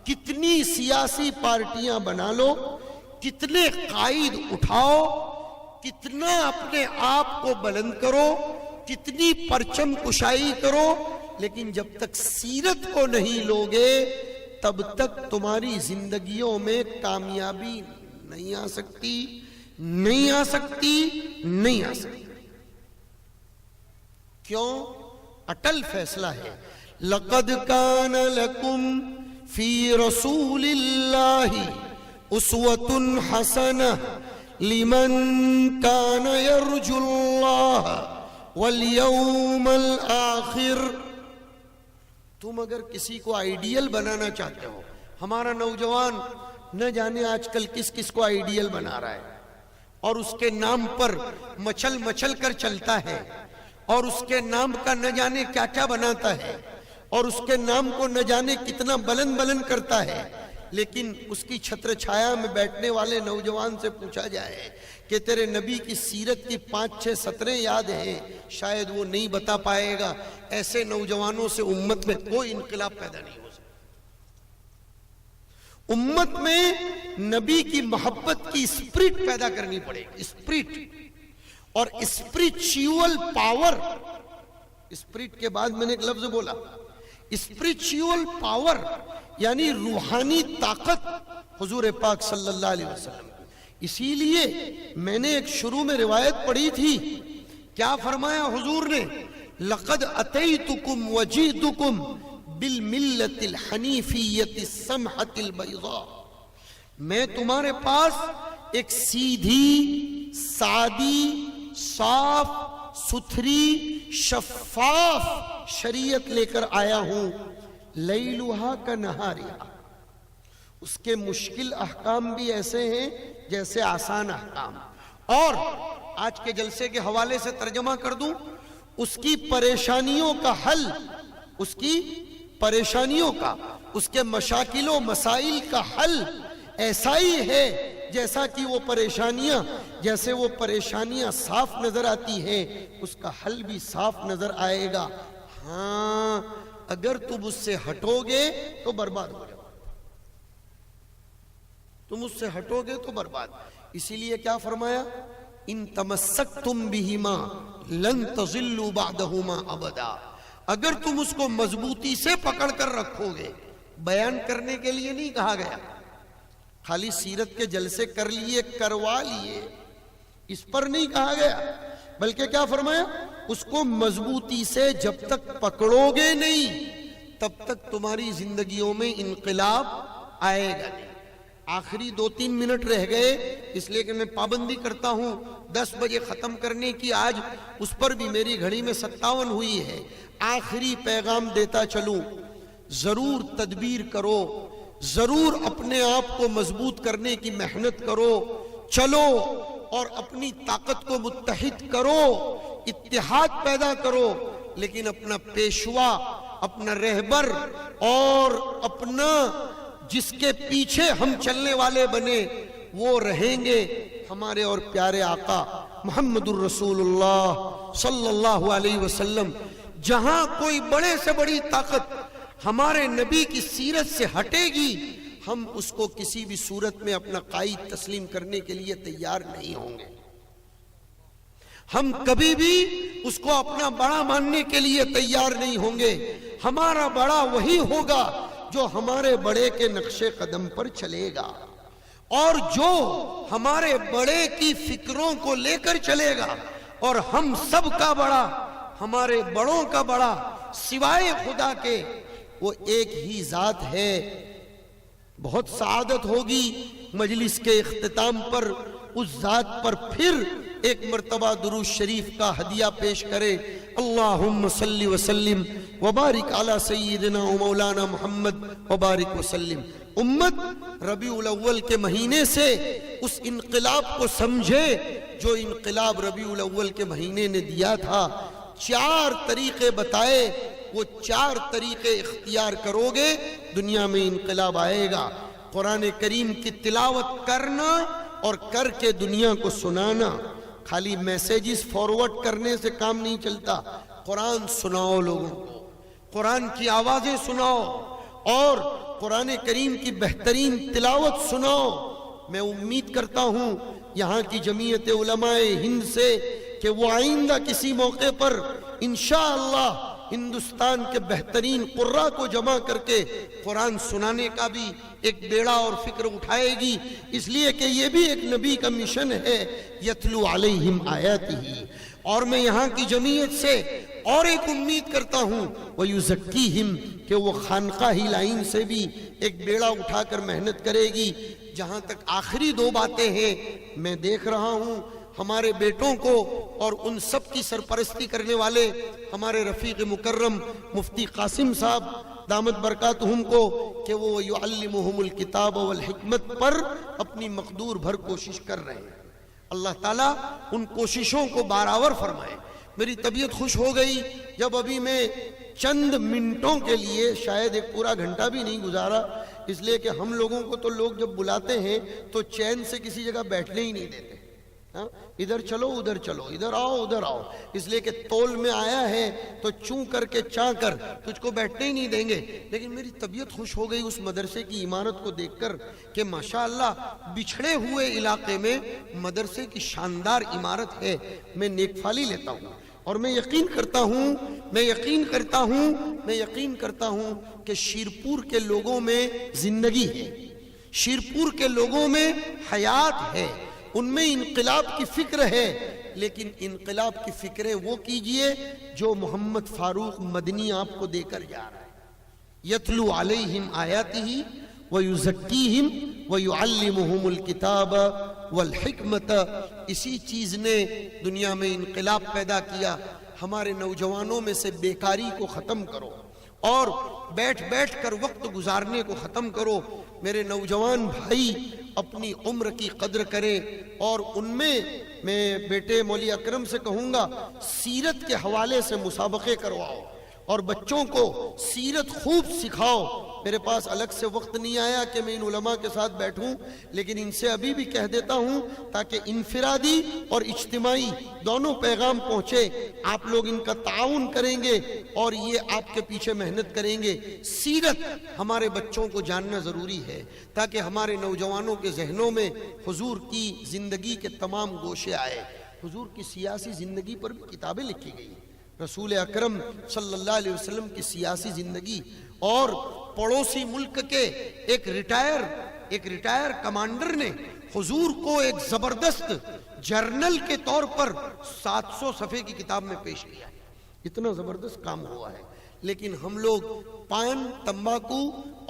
کتنی سیاسی پارٹیاں بنا لو، کتنے قائد اٹھاؤ، کتنا اپنے آپ کو بلند کرو، کتنی پرچم کشائی کرو، لیکن جب تک سیرت کو نہیں لوگے، تب تک تمہاری زندگیوں میں کامیابی نہیں آ سکتی، نہیں آ سکتی، نہیں آ سکتی. کیوں؟ اٹل فیصلہ ہے. لقد کان لکم فی رسول اللہ اسوۃ حسنہ لمن کان یرجو اللہ والیوم الآخر. تم اگر کسی کو آئیڈیل بنانا چاہتے ہو، ہمارا نوجوان نہ جانے آج کل کس کس کو آئیڈیل بنا رہا ہے، اور اس کے نام پر مچل کر چلتا ہے، اور اس کے نام کا نہ جانے کیا کیا بناتا ہے، اور اس کے نام کو نہ جانے کتنا بلند کرتا ہے. لیکن اس کی چھتر چھایا میں بیٹھنے والے نوجوان سے پوچھا جائے کہ تیرے نبی کی سیرت کی 5-6 سطریں یاد ہیں، شاید وہ نہیں بتا پائے گا. ایسے نوجوانوں سے امت میں کوئی انقلاب پیدا نہیں ہو سکتا. امت میں نبی کی محبت کی اسپرٹ پیدا کرنی پڑے گی، اسپرٹ. اور اسپریچول پاور، اسپرٹ کے بعد میں نے ایک لفظ بولا، اسپریچول پاور یعنی روحانی طاقت حضور پاک صلی اللہ علیہ وسلم. اسی لیے میں نے ایک شروع میں روایت پڑھی تھی، کیا فرمایا حضور نے؟ لقد اتیتکم وجیتکم بالملت الحنیفیت السمحۃ البیضاء، میں تمہارے پاس ایک سیدھی، سادی، صاف ستھری، شفاف شریعت لے کر آیا ہوں. لیلھا کنہارھا، اس کے مشکل احکام بھی ایسے ہیں جیسے آسان احکام. اور آج کے جلسے کے حوالے سے ترجمہ کر دوں، اس کی پریشانیوں کا حل، اس کی پریشانیوں کا، اس کے مشاکل و مسائل کا حل ایسا ہی ہے جیسا کہ وہ پریشانیاں، جیسے وہ پریشانیاں صاف نظر آتی ہیں اس کا حل بھی صاف نظر آئے گا. ہاں اگر تم اس سے ہٹو گے تو برباد ہو جاؤ، تم اس سے ہٹو گے تو برباد. اسی لیے کیا فرمایا؟ ان تمسکتم بہما لن تضلوا بعدہما ابدا، اگر تم اس کو مضبوطی سے پکڑ کر رکھو گے. بیان کرنے کے لیے نہیں کہا گیا، خالی سیرت کے جلسے کر لیے، کروا لیے، اس پر نہیں کہا گیا، بلکہ کیا فرمایا؟ اس کو مضبوطی سے جب تک پکڑو گے نہیں تب تک تمہاری زندگیوں میں انقلاب آئے گا نہیں. آخری 2-3 منٹ رہ گئے، اس لیے کہ میں پابندی کرتا ہوں 10 بجے ختم کرنے کی، آج اس پر بھی میری گھڑی میں 57 ہوئی ہے. آخری پیغام دیتا چلوں، ضرور تدبیر کرو، ضرور اپنے آپ کو مضبوط کرنے کی محنت کرو، چلو اور اپنی طاقت کو متحد کرو، اتحاد پیدا کرو، لیکن اپنا پیشوا، اپنا رہبر اور اپنا جس کے پیچھے ہم چلنے والے بنے وہ رہیں گے ہمارے اور پیارے آقا محمد الرسول اللہ صلی اللہ علیہ وسلم. جہاں کوئی بڑے سے بڑی طاقت ہمارے نبی کی سیرت سے ہٹے گی، ہم اس کو کسی بھی صورت میں اپنا قائد تسلیم کرنے کے لیے تیار نہیں ہوں گے. ہم کبھی بھی اس کو اپنا بڑا ماننے کے لیے تیار نہیں ہوں گے. ہمارا بڑا وہی ہوگا جو ہمارے بڑے کے نقش قدم پر چلے گا، اور جو ہمارے بڑے کی فکروں کو لے کر چلے گا. اور ہم سب کا بڑا، ہمارے بڑوں کا بڑا سوائے خدا کے وہ ایک ہی ذات ہے. بہت سعادت ہوگی مجلس کے اختتام پر اس ذات پر پھر ایک مرتبہ درود شریف کا ہدیہ پیش کرے. اللہم صلی وسلم وبارک علی سیدنا و مولانا محمد وبارک وسلم. امت ربیع الاول کے مہینے سے اس انقلاب کو سمجھے جو انقلاب ربیع الاول کے مہینے نے دیا تھا. 4 طریقے بتائے، وہ 4 طریقے اختیار کرو گے دنیا میں انقلاب آئے گا. قرآن کریم کی تلاوت کرنا اور کر کے دنیا کو سنانا. خالی میسیجز فارورڈ کرنے سے کام نہیں چلتا. قرآن سناؤ لوگوں کو، قرآن کی آوازیں سناؤ اور قرآن کریم کی بہترین تلاوت سناؤ. میں امید کرتا ہوں یہاں کی جمعیت علماء ہند سے کہ وہ آئندہ کسی موقع پر انشاءاللہ ہندوستان کے بہترین قراء کو جمع کر کے قرآن سنانے کا بھی ایک بیڑا اور فکر اٹھائے گی. اس لیے کہ یہ بھی ایک نبی کا مشن ہے، یتلو علیہم آیاتہ. اور میں یہاں کی جمعیت سے اور ایک امید کرتا ہوں وَيُزَكِّيهِمْ، کہ وہ خانقاہی لائن سے بھی ایک بیڑا اٹھا کر محنت کرے گی. جہاں تک آخری 2 باتیں ہیں، میں دیکھ رہا ہوں ہمارے بیٹوں کو اور ان سب کی سرپرستی کرنے والے ہمارے رفیق مکرم مفتی قاسم صاحب دامت برکاتہم کو کہ وہ یعلمہم الکتاب والحکمت پر اپنی مقدور بھر کوشش کر رہے ہیں. اللہ تعالیٰ ان کوششوں کو بارآور فرمائے. میری طبیعت خوش ہو گئی جب ابھی میں چند منٹوں کے لیے، شاید ایک پورا گھنٹہ بھی نہیں گزارا، اس لیے کہ ہم لوگوں کو تو لوگ جب بلاتے ہیں تو چین سے کسی جگہ بیٹھنے ہی نہیں دیتے. ہاں، ادھر چلو ادھر چلو، ادھر آؤ ادھر آؤ، اس لیے کہ تول میں آیا ہے تو چوں کر کے چاں کر تجھ کو بیٹھنے ہی نہیں دیں گے۔ لیکن میری طبیعت خوش ہو گئی اس مدرسے کی عمارت کو دیکھ کر کہ ماشاءاللہ بچھڑے ہوئے علاقے میں مدرسے کی شاندار عمارت ہے، میں نیک فالی لیتا ہوں اور میں یقین کرتا ہوں کہ شیرپور کے لوگوں میں زندگی ہے، شیرپور کے لوگوں میں حیات ہے، ان میں انقلاب کی فکر ہے، لیکن انقلاب کی فکریں وہ کیجئے جو محمد فاروق مدنی آپ کو دے کر جا رہا ہے۔ یتلو علیہم آیاتہ ویزکیہم ویعلمہم الکتاب والحکمت، اسی چیز نے دنیا میں انقلاب پیدا کیا۔ ہمارے نوجوانوں میں سے بیکاری کو ختم کرو اور بیٹھ بیٹھ کر وقت گزارنے کو ختم کرو۔ میرے نوجوان بھائی اپنی عمر کی قدر کریں، اور ان میں میں بیٹے مولوی اکرم سے کہوں گا سیرت کے حوالے سے مسابقے کرواؤ اور بچوں کو سیرت خوب سکھاؤ۔ میرے پاس الگ سے وقت نہیں آیا کہ میں ان علماء کے ساتھ بیٹھوں، لیکن ان سے ابھی بھی کہہ دیتا ہوں تاکہ انفرادی اور اجتماعی دونوں پیغام پہنچے۔ آپ لوگ ان کا تعاون کریں گے اور یہ آپ کے پیچھے محنت کریں گے۔ سیرت ہمارے بچوں کو جاننا ضروری ہے تاکہ ہمارے نوجوانوں کے ذہنوں میں حضور کی زندگی کے تمام گوشے آئے۔ حضور کی سیاسی زندگی پر بھی کتابیں لکھی گئی، رسول اکرم صلی اللہ علیہ وسلم کی سیاسی زندگی، اور پڑوسی ملک کے ایک ریٹائر کمانڈر نے حضور کو ایک زبردست جرنل کے طور پر 700 صفحے کی کتاب میں پیش کیا۔ اتنا زبردست کام ہوا ہے، لیکن ہم لوگ پان، تمباکو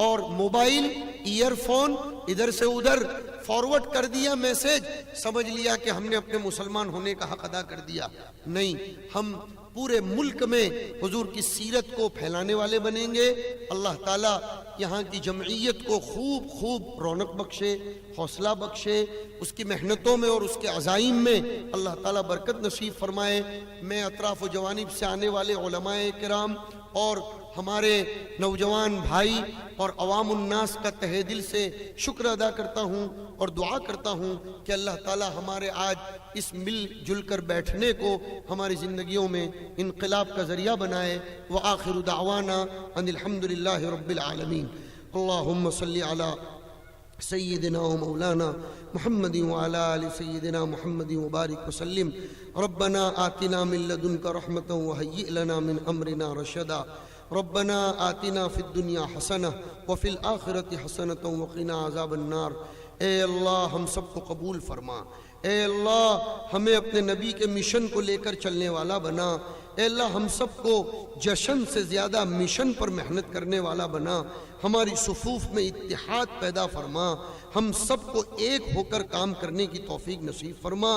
اور موبائل، ایئر فون، ادھر سے ادھر فارورڈ کر دیا میسج، سمجھ لیا کہ ہم نے اپنے مسلمان ہونے کا حق ادا کر دیا۔ نہیں، ہم پورے ملک میں حضور کی سیرت کو پھیلانے والے بنیں گے۔ اللہ تعالیٰ یہاں کی جمعیت کو خوب رونق بخشے، حوصلہ بخشے، اس کی محنتوں میں اور اس کے عزائم میں اللہ تعالیٰ برکت نصیب فرمائے۔ میں اطراف و جوانب سے آنے والے علماء کرام اور ہمارے نوجوان بھائی اور عوام الناس کا تہہ دل سے شکر ادا کرتا ہوں اور دعا کرتا ہوں کہ اللہ تعالیٰ ہمارے آج اس مل جل کر بیٹھنے کو ہماری زندگیوں میں انقلاب کا ذریعہ بنائے۔ وآخر دعوانا ان الحمدللہ رب العالمین۔ اللہم صلی علی سیدنا و مولانا محمد وعلى آل سیدنا محمد وبارک وسلم۔ ربنا آتنا من لدنک رحمتا وہیئ لنا من امرنا رشدا۔ ربنا آتنا فی الدنیا حسنہ وفی الآخرۃ حسنۃ وقنا عذاب النار۔ اے اللہ ہم سب کو قبول فرما، اے اللہ ہمیں اپنے نبی کے مشن کو لے کر چلنے والا بنا، اے اللہ ہم سب کو جشن سے زیادہ مشن پر محنت کرنے والا بنا، ہماری صفوف میں اتحاد پیدا فرما، ہم سب کو ایک ہو کر کام کرنے کی توفیق نصیب فرما،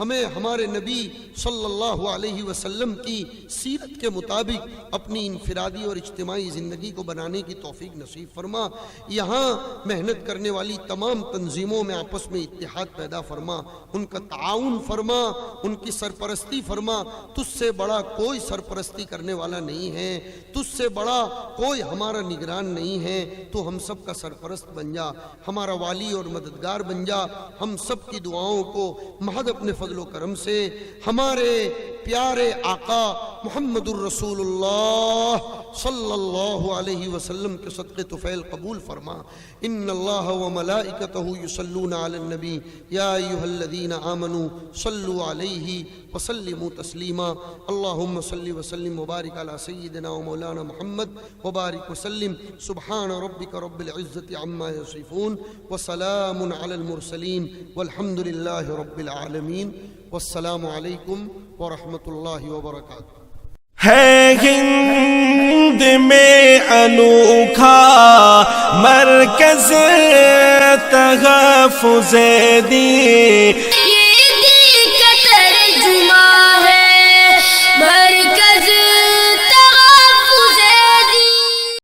ہمیں ہمارے نبی صلی اللہ علیہ وسلم کی سیرت کے مطابق اپنی انفرادی اور اجتماعی زندگی کو بنانے کی توفیق نصیب فرما۔ یہاں محنت کرنے والی تمام تنظیموں میں آپس میں اتحاد پیدا فرما، ان کا تعاون فرما، ان کی سرپرستی فرما۔ تجھ سے بڑا کوئی سرپرستی کرنے والا نہیں ہے، تجھ سے بڑا کوئی ہمارا نگران نہیں ہے، تو ہم سب کا سرپرست بن جا، ہمارا والی اور مددگار بن جا۔ ہم سب کی دعاؤں کو محض اپنے فضل و کرم سے ہمارے پیارے آقا محمد الرسول اللہ صلی اللہ علیہ وسلم کے صدقے طفیل قبول فرما۔ ان اللہ و ملائکتہ یصلون علی النبی یا ایھا الذین آمنوا صلوا علیہ وسلموا تسلیما۔ اللہم صلی وسلم وبارک علی سیدنا و مولانا محمد وبارک وسلم۔ سبحان ربک رب العزة عما یصفون وسلام علی المرسلین والحمد للہ رب العالمین۔ والسلام علیکم ورحمۃ اللہ وبرکاتہ۔ ہے ہند میں انوکھا مرکز تحفظ دین،